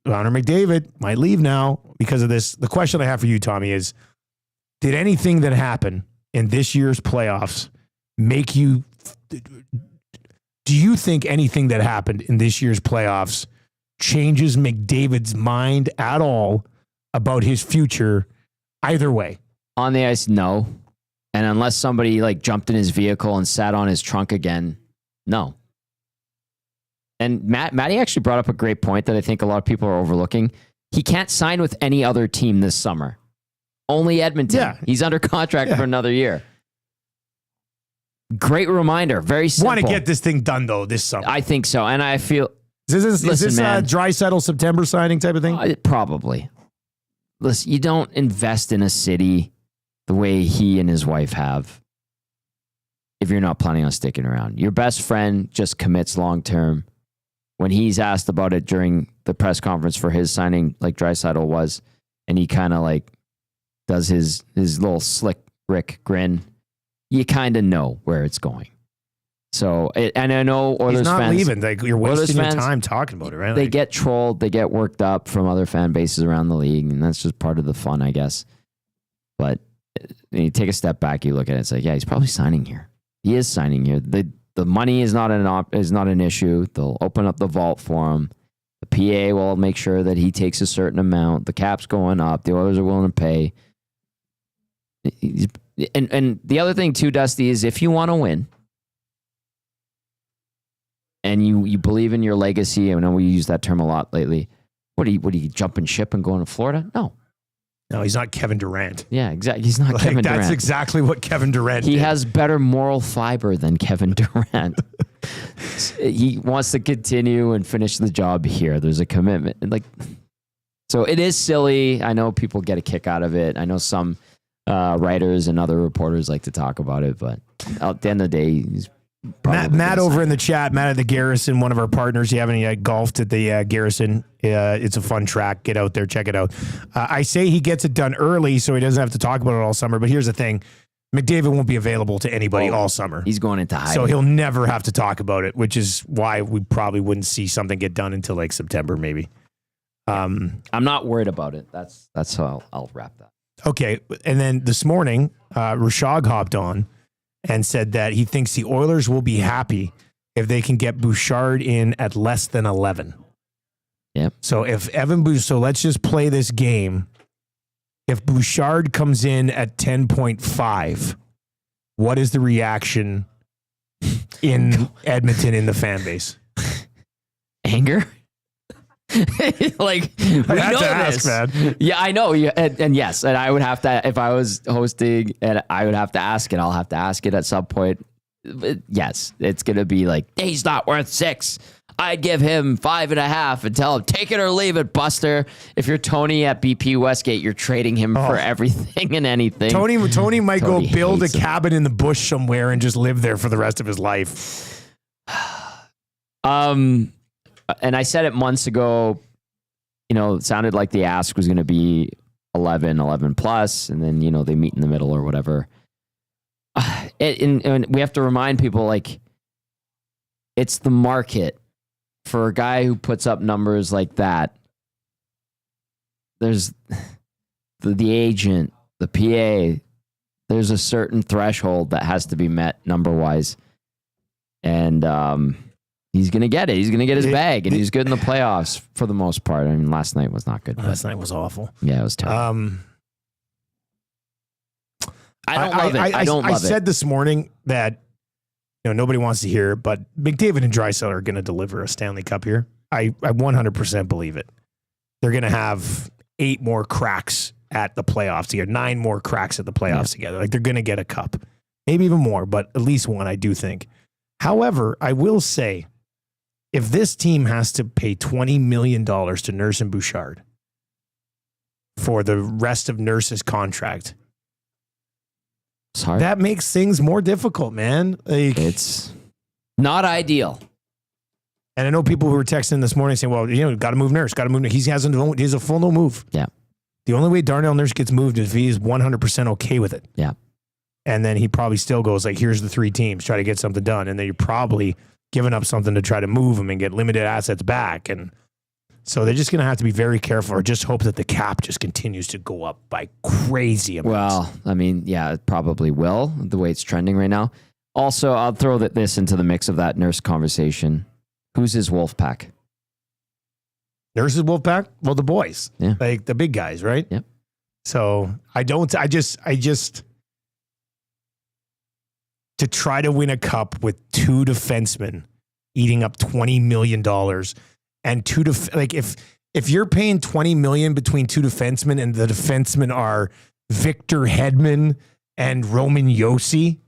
Speaker 1: Connor McDavid might leave now because of this. The question I have for you, Tommy, is did anything that happened in this year's playoffs make you, do you think anything that happened in this year's playoffs changes McDavid's mind at all about his future either way?
Speaker 2: On the ice, no. And unless somebody jumped in his vehicle and sat on his trunk again, no. And Matty actually brought up a great point that I think a lot of people are overlooking. He can't sign with any other team this summer. Only Edmonton. Yeah. He's under contract for another year. Great reminder. Very simple.
Speaker 1: Want to get this thing done, though, this summer.
Speaker 2: I think so. And I feel...
Speaker 1: Is this a dry-settle September signing type of thing?
Speaker 2: Probably. Listen, you don't invest in a city the way he and his wife have if you're not planning on sticking around. Your best friend just commits long-term. When he's asked about it during the press conference for his signing, like Draisaitl was, and he kind of does his little slick Rick grin, you kind of know where it's going. So, and I know Oilers fans...
Speaker 1: He's not leaving. You're wasting your time talking about it, right?
Speaker 2: They get trolled. They get worked up from other fan bases around the league, and that's just part of the fun, I guess. But when you take a step back, you look at it, it's he's probably signing here. He is signing here. The money is not an issue. They'll open up the vault for him. The PA will make sure that he takes a certain amount. The cap's going up. The Oilers are willing to pay. And the other thing too, Dusty, is if you want to win and you believe in your legacy, I know we use that term a lot lately. What are you jumping ship and going to Florida?
Speaker 1: No, he's not Kevin Durant.
Speaker 2: Yeah, exactly. He's not Kevin Durant.
Speaker 1: That's exactly what Kevin Durant did.
Speaker 2: He has better moral fiber than Kevin Durant. He wants to continue and finish the job here. There's a commitment. So it is silly. I know people get a kick out of it. I know some writers and other reporters like to talk about it, but at the end of the day, he's
Speaker 1: Matt over in the chat, Matt at the Garrison, one of our partners. You haven't golfed at the Garrison? It's a fun track. Get out there, check it out. I say he gets it done early so he doesn't have to talk about it all summer. But here's the thing. McDavid won't be available to anybody all summer.
Speaker 2: He's going into hiding.
Speaker 1: So he'll never have to talk about it, which is why we probably wouldn't see something get done until September maybe.
Speaker 2: I'm not worried about it. That's how I'll wrap that.
Speaker 1: Okay. And then this morning, Rashog hopped on and said that he thinks the Oilers will be happy if they can get Bouchard in at less than 11.
Speaker 2: Yep.
Speaker 1: So if Evan Bouchard, so let's just play this game. If Bouchard comes in at 10.5, what is the reaction in Edmonton in the fan base?
Speaker 2: Anger? We know this, man. Yeah, I know. And yes, and I would have to, if I was hosting, and I would have to ask it. I'll have to ask it at some point. But yes, it's gonna be he's not worth 6. I'd give him 5.5 and tell him take it or leave it, Buster. If you're Tony at BP Westgate, you're trading him for everything and anything.
Speaker 1: Tony might go build a cabin in the bush somewhere and just live there for the rest of his life.
Speaker 2: And I said it months ago, it sounded like the ask was going to be 11 plus, and then, they meet in the middle or whatever. And we have to remind people, it's the market for a guy who puts up numbers like that. There's the agent, the PA, there's a certain threshold that has to be met number-wise. And, he's going to get it. He's going to get his bag, and he's good in the playoffs for the most part. I mean, last night was not good.
Speaker 1: Last night was awful.
Speaker 2: Yeah, it was terrible. I don't love it. I don't love it.
Speaker 1: I said this morning that nobody wants to hear it, but McDavid and Draisaitl are going to deliver a Stanley Cup here. I 100% believe it. They're going to have 8 more cracks at the playoffs together, 9 more cracks at the playoffs together. They're going to get a cup, maybe even more, but at least one, I do think. However, I will say, if this team has to pay $20 million to Nurse and Bouchard for the rest of Nurse's contract, that makes things more difficult, man.
Speaker 2: It's not ideal.
Speaker 1: And I know people who were texting this morning saying, well, got to move Nurse, got to move Nurse. He has a full no move.
Speaker 2: Yeah.
Speaker 1: The only way Darnell Nurse gets moved is if he is 100% okay with it.
Speaker 2: Yeah.
Speaker 1: And then he probably still goes like, here's the 3 teams, try to get something done. And then you're probably giving up something to try to move him and get limited assets back. And so they're just going to have to be very careful or just hope that the cap just continues to go up by crazy amounts.
Speaker 2: Well, I mean, yeah, it probably will, the way it's trending right now. Also, I'll throw this into the mix of that Nurse conversation. Who's his wolf pack?
Speaker 1: Nurse's Wolfpack? Well, the boys.
Speaker 2: Yeah.
Speaker 1: Like the big guys, right?
Speaker 2: Yep.
Speaker 1: So I just to try to win a cup with 2 defensemen eating up $20 million and if you're paying $20 million between 2 defensemen and the defensemen are Victor Hedman and Roman Josi.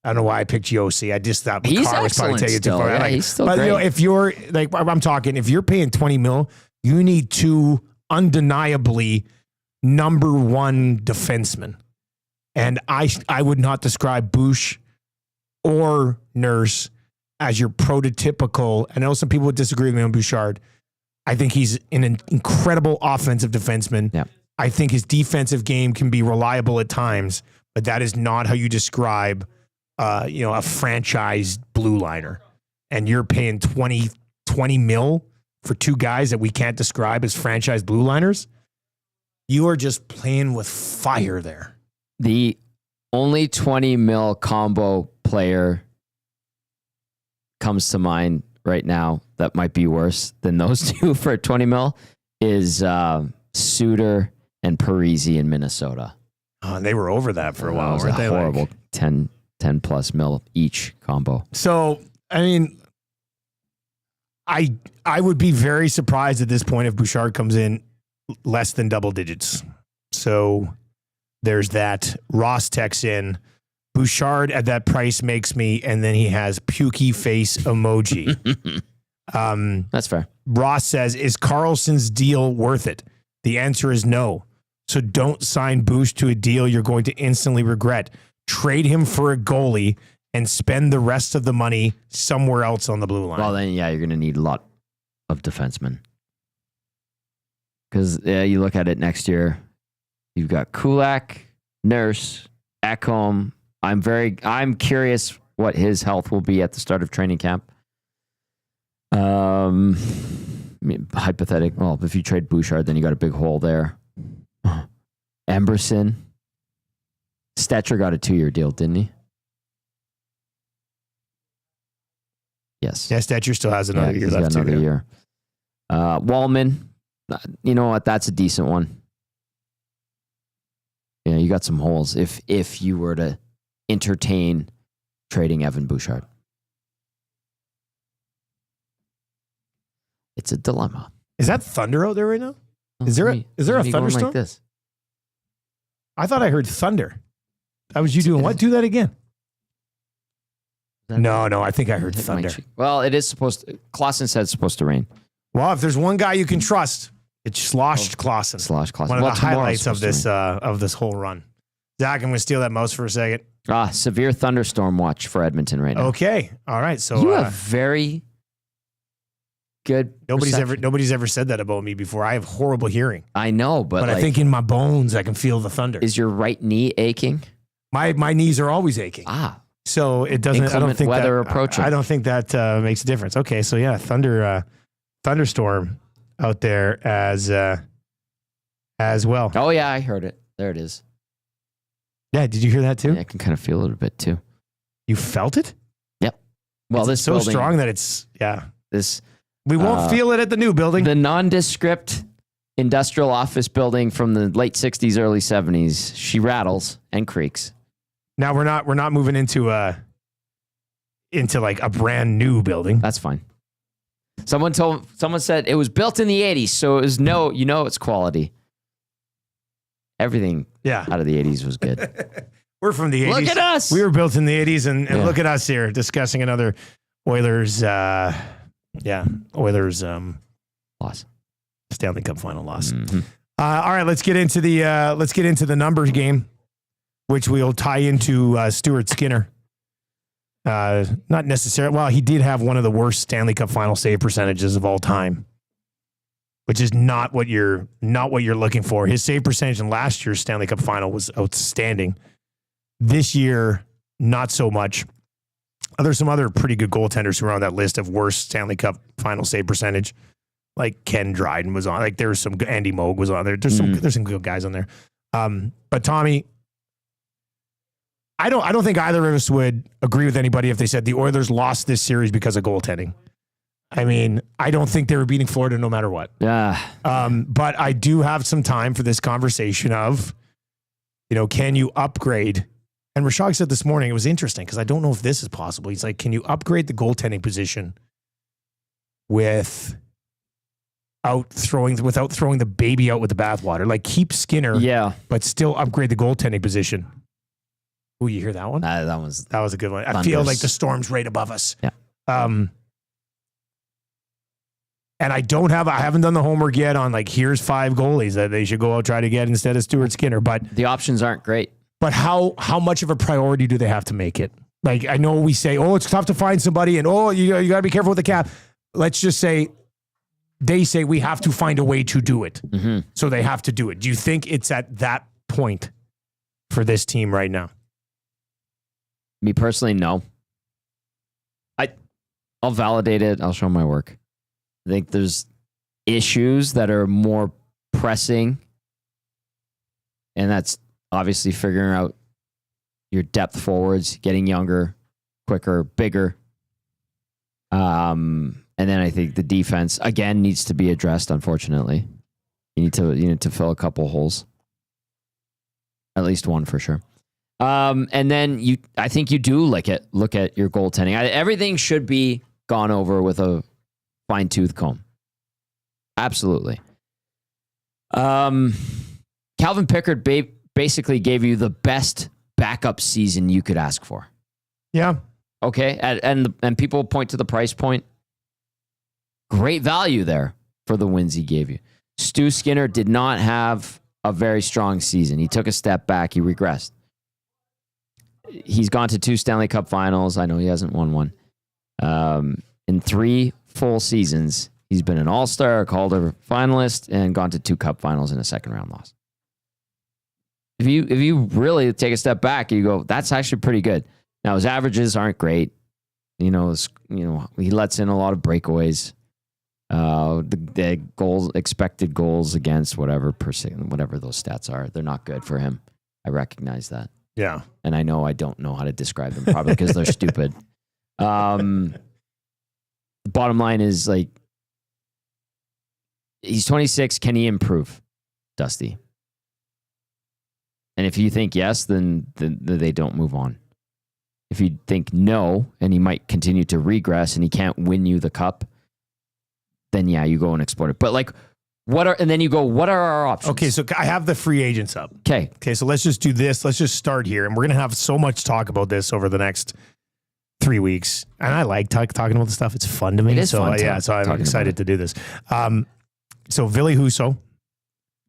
Speaker 1: I don't know why I picked Josi. I just thought
Speaker 2: he's
Speaker 1: Makar was probably taking it too far.
Speaker 2: Yeah, he's still great.
Speaker 1: You know, if you're like, I'm talking, if you're paying $20 million, you need 2 undeniably number 1 defensemen. And I would not describe Bush or Nurse as your prototypical. I know some people would disagree with me on Bouchard. I think he's an incredible offensive defenseman.
Speaker 2: Yeah.
Speaker 1: I think his defensive game can be reliable at times, but that is not how you describe a franchise blue liner. And you're paying 20 mil for 2 guys that we can't describe as franchise blue liners. You are just playing with fire there.
Speaker 2: The only 20 mil combo player comes to mind right now that might be worse than those 2 for 20 mil is Suter and Parisi in Minnesota.
Speaker 1: Oh, and they were over that for a while.
Speaker 2: It was a horrible 10 plus mil each combo.
Speaker 1: So, I mean, I would be very surprised at this point if Bouchard comes in less than double digits. So there's that. Ross texts in, Bouchard at that price makes me, and then he has pukey face emoji.
Speaker 2: That's fair.
Speaker 1: Ross says, is Carlson's deal worth it? The answer is no. So don't sign Bouch to a deal you're going to instantly regret. Trade him for a goalie and spend the rest of the money somewhere else on the blue line.
Speaker 2: Well, then, yeah, you're going to need a lot of defensemen. Because you look at it next year, you've got Kulak, Nurse, Ekholm. I'm curious what his health will be at the start of training camp. I mean, well, if you trade Bouchard, then you got a big hole there. Emberson. Stetcher got a 2-year deal, didn't he? Yes.
Speaker 1: Yeah, Stetcher still has another year left.
Speaker 2: Another year. Wallman, you know what? That's a decent one. Yeah, you got some holes if you were to entertain trading Evan Bouchard. It's a dilemma.
Speaker 1: Is that thunder out there right now? Is there a thunderstorm?
Speaker 2: Like this?
Speaker 1: I thought I heard thunder. That was you doing what? Do that again. No, I think I heard thunder.
Speaker 2: Well, it is supposed to. Clausen said it's supposed to rain.
Speaker 1: Well, if there's one guy you can trust, it's Sloshed Clausen.
Speaker 2: One
Speaker 1: of the highlights of this whole run. Zach, I'm going to steal that mouse for a second.
Speaker 2: Severe thunderstorm watch for Edmonton right now.
Speaker 1: Okay. All right. So
Speaker 2: you have very good.
Speaker 1: Nobody's ever said that about me before. I have horrible hearing.
Speaker 2: I know, but
Speaker 1: I think in my bones I can feel the thunder.
Speaker 2: Is your right knee aching?
Speaker 1: My knees are always aching. So it doesn't. I don't think
Speaker 2: weather
Speaker 1: that,
Speaker 2: approaching.
Speaker 1: I don't think that makes a difference. Okay. So yeah, thunderstorm out there as well.
Speaker 2: Oh yeah, I heard it. There it is.
Speaker 1: Yeah. Did you hear that too?
Speaker 2: Yeah, I can kind of feel it a bit too.
Speaker 1: You felt it?
Speaker 2: Yep. Well,
Speaker 1: this so strong that it's
Speaker 2: this.
Speaker 1: We won't feel it at the new building.
Speaker 2: The nondescript industrial office building from the late 60s, early 70s. She rattles and creaks.
Speaker 1: Now we're not moving into like a brand new building.
Speaker 2: That's fine. Someone said it was built in the 80s, so it was it's quality. Everything out of the 80s was good.
Speaker 1: We're from the 80s.
Speaker 2: Look at us.
Speaker 1: We were built in the 80s and look at us here discussing another Oilers Oilers
Speaker 2: loss.
Speaker 1: Stanley Cup final loss.
Speaker 2: Mm-hmm.
Speaker 1: All right, let's get into the numbers game, which we'll tie into Stuart Skinner. Not necessarily. Well, he did have one of the worst Stanley Cup final save percentages of all time. which is not what you're looking for. His save percentage in last year's Stanley Cup final was outstanding. This year, not so much. There's some other pretty good goaltenders who are on that list of worst Stanley Cup final save percentage. Like Ken Dryden was on. Like there was some Andy Moog was on there. There's some good guys on there. But Tommy, I don't think either of us would agree with anybody if they said the Oilers lost this series because of goaltending. I mean, I don't think they were beating Florida no matter what.
Speaker 2: Yeah.
Speaker 1: But I do have some time for this conversation of, can you upgrade? And Rashog said this morning, it was interesting because I don't know if this is possible. He's like, can you upgrade the goaltending position without throwing the baby out with the bathwater? Like keep Skinner, but still upgrade the goaltending position. Oh, you hear that one?
Speaker 2: That
Speaker 1: was a good one.
Speaker 2: Thunders.
Speaker 1: I feel like the storm's right above us.
Speaker 2: Yeah.
Speaker 1: And I haven't done the homework yet on like, here's 5 goalies that they should go out try to get instead of Stuart Skinner. But
Speaker 2: the options aren't great.
Speaker 1: But how much of a priority do they have to make it? Like, I know we say, it's tough to find somebody and, you got to be careful with the cap. Let's just say they say we have to find a way to do it.
Speaker 2: Mm-hmm.
Speaker 1: So they have to do it. Do you think it's at that point for this team right now?
Speaker 2: Me personally, no. I'll validate it. I'll show my work. I think there's issues that are more pressing, and that's obviously figuring out your depth forwards, getting younger, quicker, bigger. And then I think the defense again needs to be addressed. Unfortunately, you need to fill a couple holes, at least one for sure. And then I think you do look at your goaltending. Everything should be gone over with a fine-tooth comb. Absolutely. Calvin Pickard basically gave you the best backup season you could ask for.
Speaker 1: Yeah.
Speaker 2: Okay. And people point to the price point. Great value there for the wins he gave you. Stu Skinner did not have a very strong season. He took a step back. He regressed. He's gone to 2 Stanley Cup finals. I know he hasn't won one. In 3 full seasons, he's been an All-Star, a Calder finalist, and gone to 2 Cup finals in a second-round loss. If you really take a step back, you go, that's actually pretty good. Now his averages aren't great. He lets in a lot of breakaways. The goals, expected goals against, whatever those stats are, they're not good for him. I recognize that.
Speaker 1: Yeah.
Speaker 2: And I know I don't know how to describe them, probably because they're stupid. The bottom line is, like, he's 26. Can he improve, Dusty? And if you think yes, then they don't move on. If you think no, and he might continue to regress and he can't win you the cup, then yeah, you go and exploit it. But like, what are our options?
Speaker 1: Okay, so I have the free agents up.
Speaker 2: Okay,
Speaker 1: so let's just do this. Let's just start here. And we're going to have so much talk about this over the next 3 weeks. And I like talking about this stuff. It's fun to me.
Speaker 2: It is fun.
Speaker 1: So I'm excited to do this. So Ville Husso.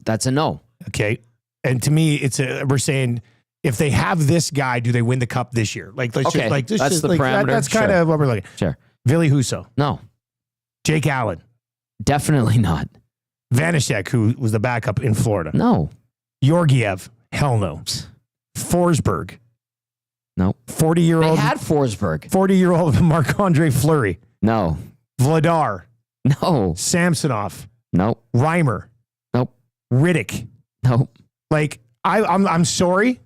Speaker 2: That's a no.
Speaker 1: Okay. And to me, we're saying, if they have this guy, do they win the cup this year? Like, let's
Speaker 2: okay.
Speaker 1: that's the
Speaker 2: parameter.
Speaker 1: That's kind of what we're looking at.
Speaker 2: Sure.
Speaker 1: Ville Husso.
Speaker 2: No.
Speaker 1: Jake Allen.
Speaker 2: Definitely not.
Speaker 1: Vanashek, who was the backup in Florida.
Speaker 2: No.
Speaker 1: Georgiev. Hell no. Forsberg.
Speaker 2: No.
Speaker 1: 40-year-old.
Speaker 2: They had Forsberg.
Speaker 1: 40-year-old Marc-Andre Fleury.
Speaker 2: No.
Speaker 1: Vladar.
Speaker 2: No.
Speaker 1: Samsonov.
Speaker 2: Nope.
Speaker 1: Reimer.
Speaker 2: Nope.
Speaker 1: Riddick.
Speaker 2: Nope.
Speaker 1: Like, I'm sorry,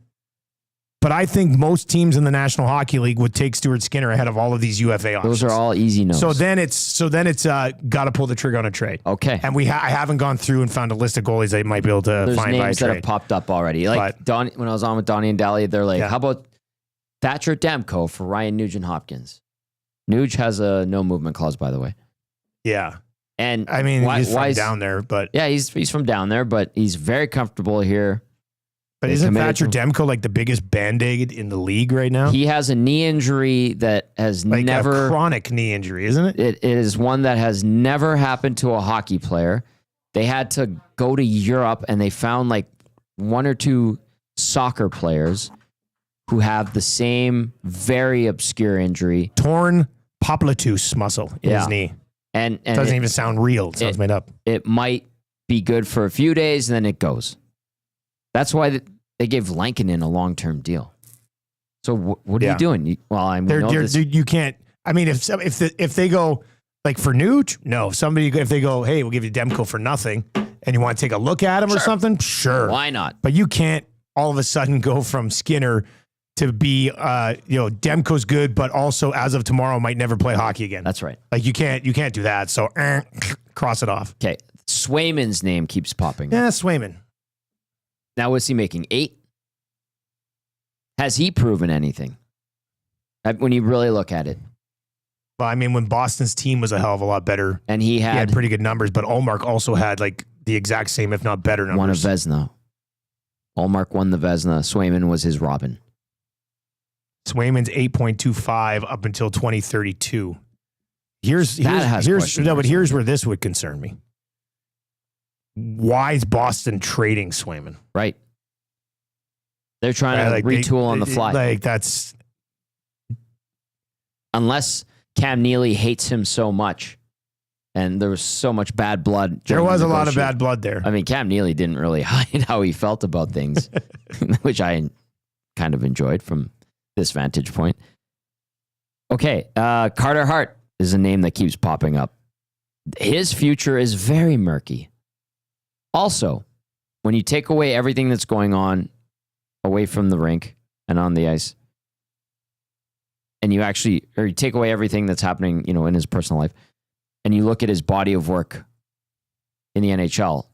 Speaker 1: but I think most teams in the National Hockey League would take Stuart Skinner ahead of all of these UFA options.
Speaker 2: Those are all easy no's.
Speaker 1: So then it's got to pull the trigger on a trade.
Speaker 2: Okay.
Speaker 1: And I haven't gone through and found a list of goalies they might be able to
Speaker 2: There's
Speaker 1: find by a
Speaker 2: names that
Speaker 1: trade.
Speaker 2: have popped up already. Like when I was on with Donnie and Daly, they're like, how about Thatcher Demko for Ryan Nugent-Hopkins? Nuge has a no movement clause, by the way.
Speaker 1: Yeah.
Speaker 2: And
Speaker 1: I mean, he's from down there, but
Speaker 2: yeah, he's from down there, but he's very comfortable here.
Speaker 1: But isn't Thatcher Demko like the biggest Band-Aid in the league right now?
Speaker 2: He has a knee injury that has never...
Speaker 1: a chronic knee injury, isn't it?
Speaker 2: It is one that has never happened to a hockey player. They had to go to Europe and they found like 1 or 2 soccer players who have the same very obscure injury.
Speaker 1: Torn popliteus muscle in his knee.
Speaker 2: And
Speaker 1: it doesn't even sound real. It sounds made up.
Speaker 2: It might be good for a few days, and then it goes. That's why they gave Lankinen a long-term deal. So what are you doing?
Speaker 1: You can't. I mean, if they go like for Nuge, no. If they go, hey, we'll give you Demko for nothing, and you want to take a look at him or something, sure.
Speaker 2: Why not?
Speaker 1: But you can't all of a sudden go from Skinner to be, Demko's good, but also as of tomorrow might never play hockey again.
Speaker 2: That's right.
Speaker 1: Like you can't do that. So cross it off.
Speaker 2: Okay, Swayman's name keeps popping up.
Speaker 1: Yeah, Swayman.
Speaker 2: Now, was he making 8? Has he proven anything? When you really look at it.
Speaker 1: Well, I mean, when Boston's team was a hell of a lot better,
Speaker 2: and he had
Speaker 1: pretty good numbers, but Ullmark also had like the exact same, if not better numbers.
Speaker 2: Won a Vezina. Ullmark won the Vezina. Swayman was his Robin.
Speaker 1: Swayman's 8.25 up until 2032. Here's where this would concern me. Why is Boston trading Swayman?
Speaker 2: Right. They're trying to retool on the fly.
Speaker 1: Like that's
Speaker 2: unless Cam Neely hates him so much, and there was so much bad blood.
Speaker 1: There was a lot of bad blood there.
Speaker 2: I mean, Cam Neely didn't really hide how he felt about things, which I kind of enjoyed from this vantage point. Okay, Carter Hart is a name that keeps popping up. His future is very murky. Also, when you take away everything that's going on away from the rink and on the ice, and you take away everything that's happening, in his personal life, and you look at his body of work in the NHL,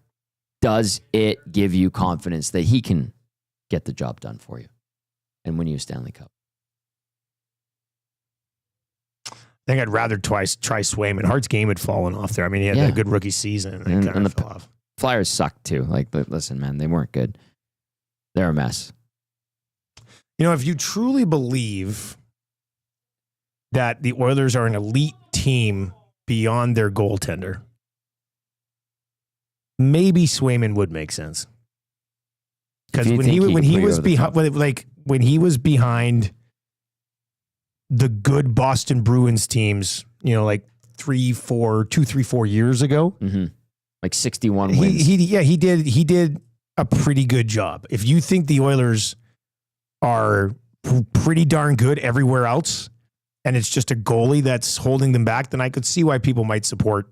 Speaker 2: does it give you confidence that he can get the job done for you and win you a Stanley Cup?
Speaker 1: I think I'd rather try Swayman. Hart's game had fallen off there. I mean, he had a good rookie season, and fell off.
Speaker 2: Flyers sucked too. Like, listen, man, they weren't good. They're a mess.
Speaker 1: If you truly believe that the Oilers are an elite team beyond their goaltender, maybe Swayman would make sense. Because when he was behind the good Boston Bruins teams, like 2-3-4 years ago,
Speaker 2: like 61 wins.
Speaker 1: He did a pretty good job. If you think the Oilers are pretty darn good everywhere else, and it's just a goalie that's holding them back, then I could see why people might support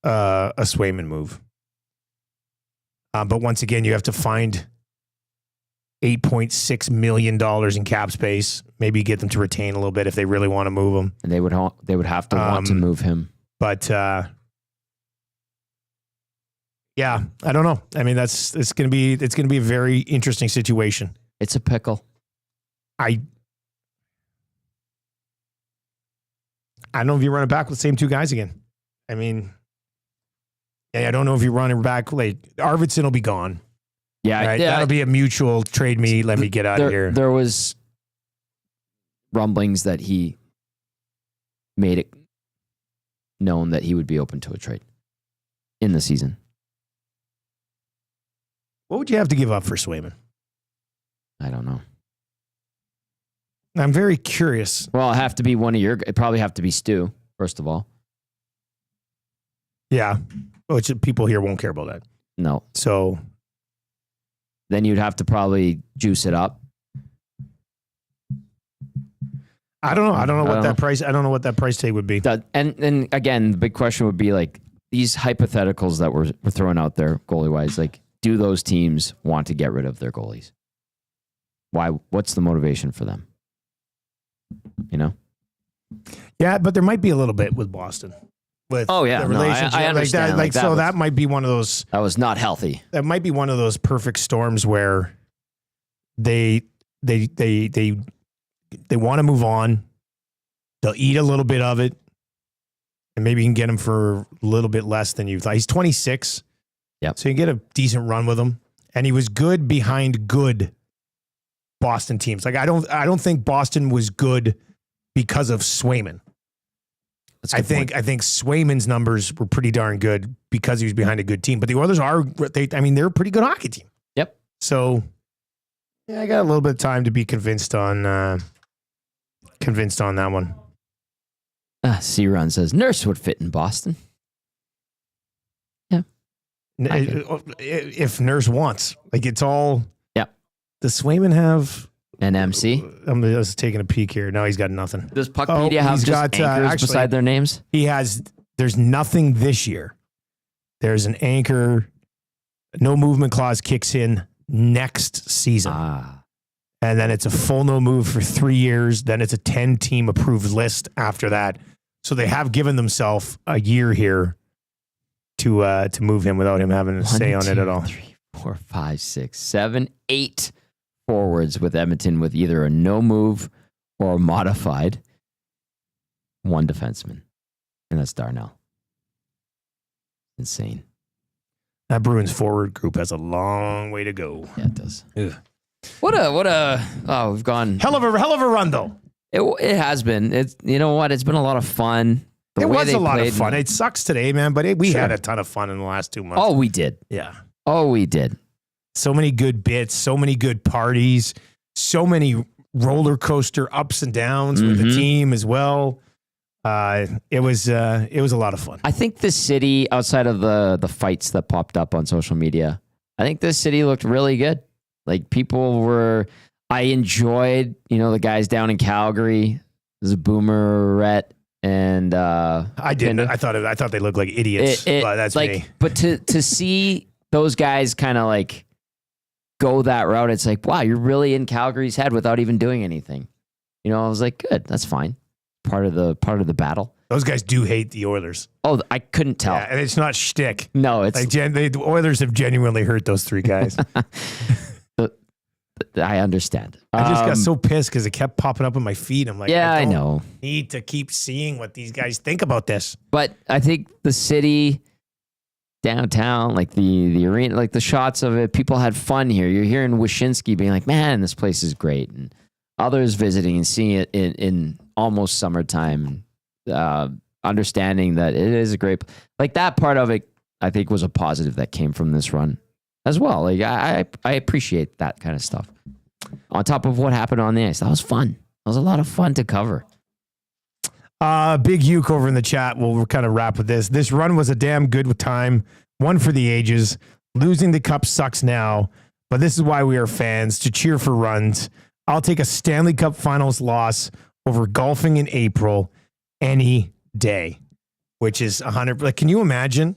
Speaker 1: a Swayman move. But once again, you have to find $8.6 million in cap space. Maybe get them to retain a little bit if they really want to move him.
Speaker 2: And they would have to want to move him.
Speaker 1: But yeah, I don't know. I mean, it's going to be a very interesting situation.
Speaker 2: It's a pickle.
Speaker 1: I don't know if you run it back with the same two guys again. I mean, I don't know if you run it back. Like Arvidsson will be gone.
Speaker 2: Yeah,
Speaker 1: right? That'll be a mutual trade me. Let me get out of here.
Speaker 2: There was rumblings that he made it known that he would be open to a trade in the season.
Speaker 1: What would you have to give up for Swayman?
Speaker 2: I don't know.
Speaker 1: I'm very curious.
Speaker 2: Well, it'd probably have to be Stu, first of all.
Speaker 1: Yeah. Which people here won't care about that.
Speaker 2: No.
Speaker 1: So
Speaker 2: then you'd have to probably juice it up.
Speaker 1: I don't know. I don't know what that price tag would be.
Speaker 2: And again, the big question would be like these hypotheticals that we're throwing out there goalie wise, like do those teams want to get rid of their goalies? Why? What's the motivation for them?
Speaker 1: Yeah, but there might be a little bit with Boston. With the relationship.
Speaker 2: I understand.
Speaker 1: That might be one of those.
Speaker 2: That was not healthy.
Speaker 1: That might be one of those perfect storms where they want to move on. They'll eat a little bit of it, and maybe you can get him for a little bit less than you thought. He's 26.
Speaker 2: Yep.
Speaker 1: So you get a decent run with him, and he was good behind good Boston teams. Like I don't think Boston was good because of Swayman. I think Swayman's numbers were pretty darn good because he was behind a good team. But the Oilers they're a pretty good hockey team.
Speaker 2: Yep.
Speaker 1: So yeah, I got a little bit of time to be convinced on that one.
Speaker 2: C-Run says, Nurse would fit in Boston. Yeah.
Speaker 1: If Nurse wants. Like, it's all...
Speaker 2: Yeah.
Speaker 1: Does Swayman have...
Speaker 2: An MC?
Speaker 1: I'm just taking a peek here. No, he's got nothing.
Speaker 2: Does Puckpedia have just anchors beside their names?
Speaker 1: He has... There's nothing this year. There's an anchor. No movement clause kicks in next season. And then it's a full no move for 3 years. Then it's a 10-team approved list after that. So they have given themselves a year here to move him without him having to say on it at all.
Speaker 2: 3, 4, 5, 6, 7, 8 forwards with Edmonton with either a no move or a modified. 1 defenseman. And that's Darnell. Insane.
Speaker 1: That Bruins forward group has a long way to go.
Speaker 2: Yeah, it does.
Speaker 1: Ugh.
Speaker 2: What a we've gone
Speaker 1: hell of a run though.
Speaker 2: It has been. It's, you know what? It's been a lot of fun.
Speaker 1: It was a lot of fun. It sucks today, man, but we had a ton of fun in the last 2 months.
Speaker 2: Oh, we did.
Speaker 1: Yeah.
Speaker 2: Oh, we did.
Speaker 1: So many good bits, so many good parties, so many roller coaster ups and downs with the team as well. It was a lot of fun.
Speaker 2: I think this city, outside of the fights that popped up on social media, I think this city looked really good. Like I enjoyed, the guys down in Calgary. There's a Boomerette and
Speaker 1: I didn't. I thought they looked like idiots. But that's
Speaker 2: like,
Speaker 1: me.
Speaker 2: But to see those guys kind of like go that route, it's like, wow, you're really in Calgary's head without even doing anything. I was like, good, that's fine. Part of the battle.
Speaker 1: Those guys do hate the Oilers.
Speaker 2: Oh, I couldn't tell.
Speaker 1: Yeah, and it's not shtick.
Speaker 2: No, it's
Speaker 1: like the Oilers have genuinely hurt those 3 guys.
Speaker 2: I understand.
Speaker 1: I just got so pissed because it kept popping up in my feed. I'm like,
Speaker 2: yeah, I know.
Speaker 1: Need to keep seeing what these guys think about this.
Speaker 2: But I think the city, downtown, like the arena, like the shots of it, people had fun here. You're hearing Wyshynski being like, man, this place is great. And others visiting and seeing it in almost summertime, understanding that it is a great, like that part of it, I think was a positive that came from this run as well. Like I appreciate that kind of stuff. On top of what happened on the ice, that was fun. That was a lot of fun to cover.
Speaker 1: Big Uke over in the chat. We'll kind of wrap with this. This run was a damn good time. One for the ages. Losing the cup sucks now, but this is why we are fans, to cheer for runs. I'll take a Stanley Cup Finals loss over golfing in April any day, which is 100. Like, can you imagine?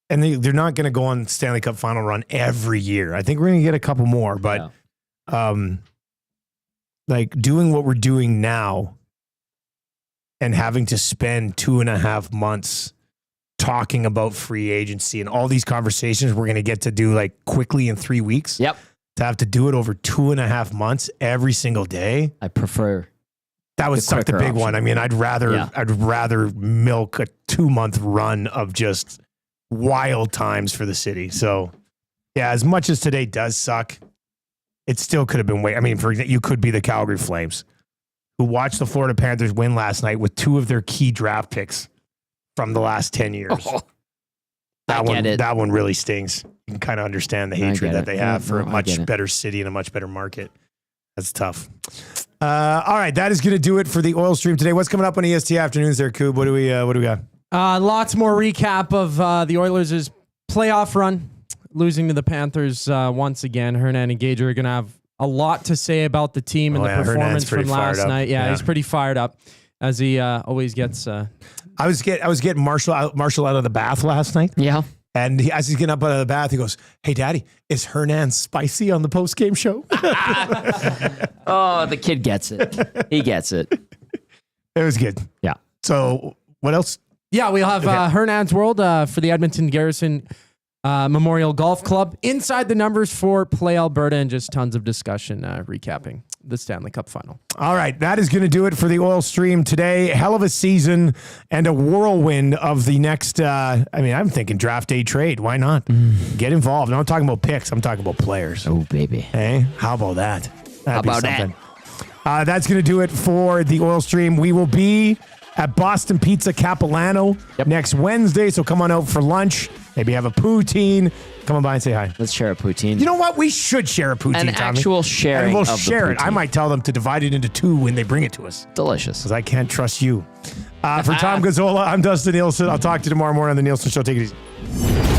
Speaker 1: And they're not going to go on Stanley Cup final run every year. I think we're going to get a couple more, but like doing what we're doing now and having to spend 2.5 months talking about free agency and all these conversations we're going to get to do like quickly in 3 weeks.
Speaker 2: Yep.
Speaker 1: To have to do it over 2.5 months every single day.
Speaker 2: I prefer
Speaker 1: that would suck the big option. One. I mean, I'd rather milk a 2-month run of just wild times for the city. So yeah, as much as today does suck, it still could have been way. I mean, for example, you could be the Calgary Flames who watched the Florida Panthers win last night with 2 of their key draft picks from the last 10 years. Oh, that one really stings. You can kind of understand the hatred that they have for a much better city and a much better market. That's tough. All right, that is going to do it for the Oil Stream today. What's coming up on EST Afternoons there, Coob? What do we got?
Speaker 4: Lots more recap of the Oilers' playoff run, losing to the Panthers once again. Hernan and Gage are going to have a lot to say about the team and the performance from last night. Yeah, he's pretty fired up, as he always gets. I
Speaker 1: was getting Marshall out of the bath last night.
Speaker 2: Yeah.
Speaker 1: And as he's getting up out of the bath, he goes, "Hey, Daddy, is Hernan spicy on the post-game show?"
Speaker 2: Oh, the kid gets it. He gets it.
Speaker 1: It was good.
Speaker 2: Yeah.
Speaker 1: So what else?
Speaker 4: Yeah, we'll have Hernan's World for the Edmonton Garrison Memorial Golf Club. Inside the numbers for Play Alberta, and just tons of discussion recapping the Stanley Cup final. All right, that is going to do it for the Oil Stream today. Hell of a season and a whirlwind of the next, I'm thinking draft day trade. Why not? Get involved. I'm not talking about picks. I'm talking about players.
Speaker 2: Oh, baby.
Speaker 1: Hey, how about that?
Speaker 2: How about that?
Speaker 1: That's going to do it for the Oil Stream. We will be at Boston Pizza Capilano next Wednesday. So come on out for lunch. Maybe have a poutine. Come on by and say hi.
Speaker 2: Let's share a poutine.
Speaker 1: You know what? We should share a poutine,
Speaker 2: An actual sharing
Speaker 1: and we'll
Speaker 2: of
Speaker 1: share
Speaker 2: the
Speaker 1: it. I might tell them to divide it into 2 when they bring it to us.
Speaker 2: Delicious.
Speaker 1: Because I can't trust you. For Tom Gazzola, I'm Dustin Nielson. I'll talk to you tomorrow morning on The Nielson Show. Take it easy.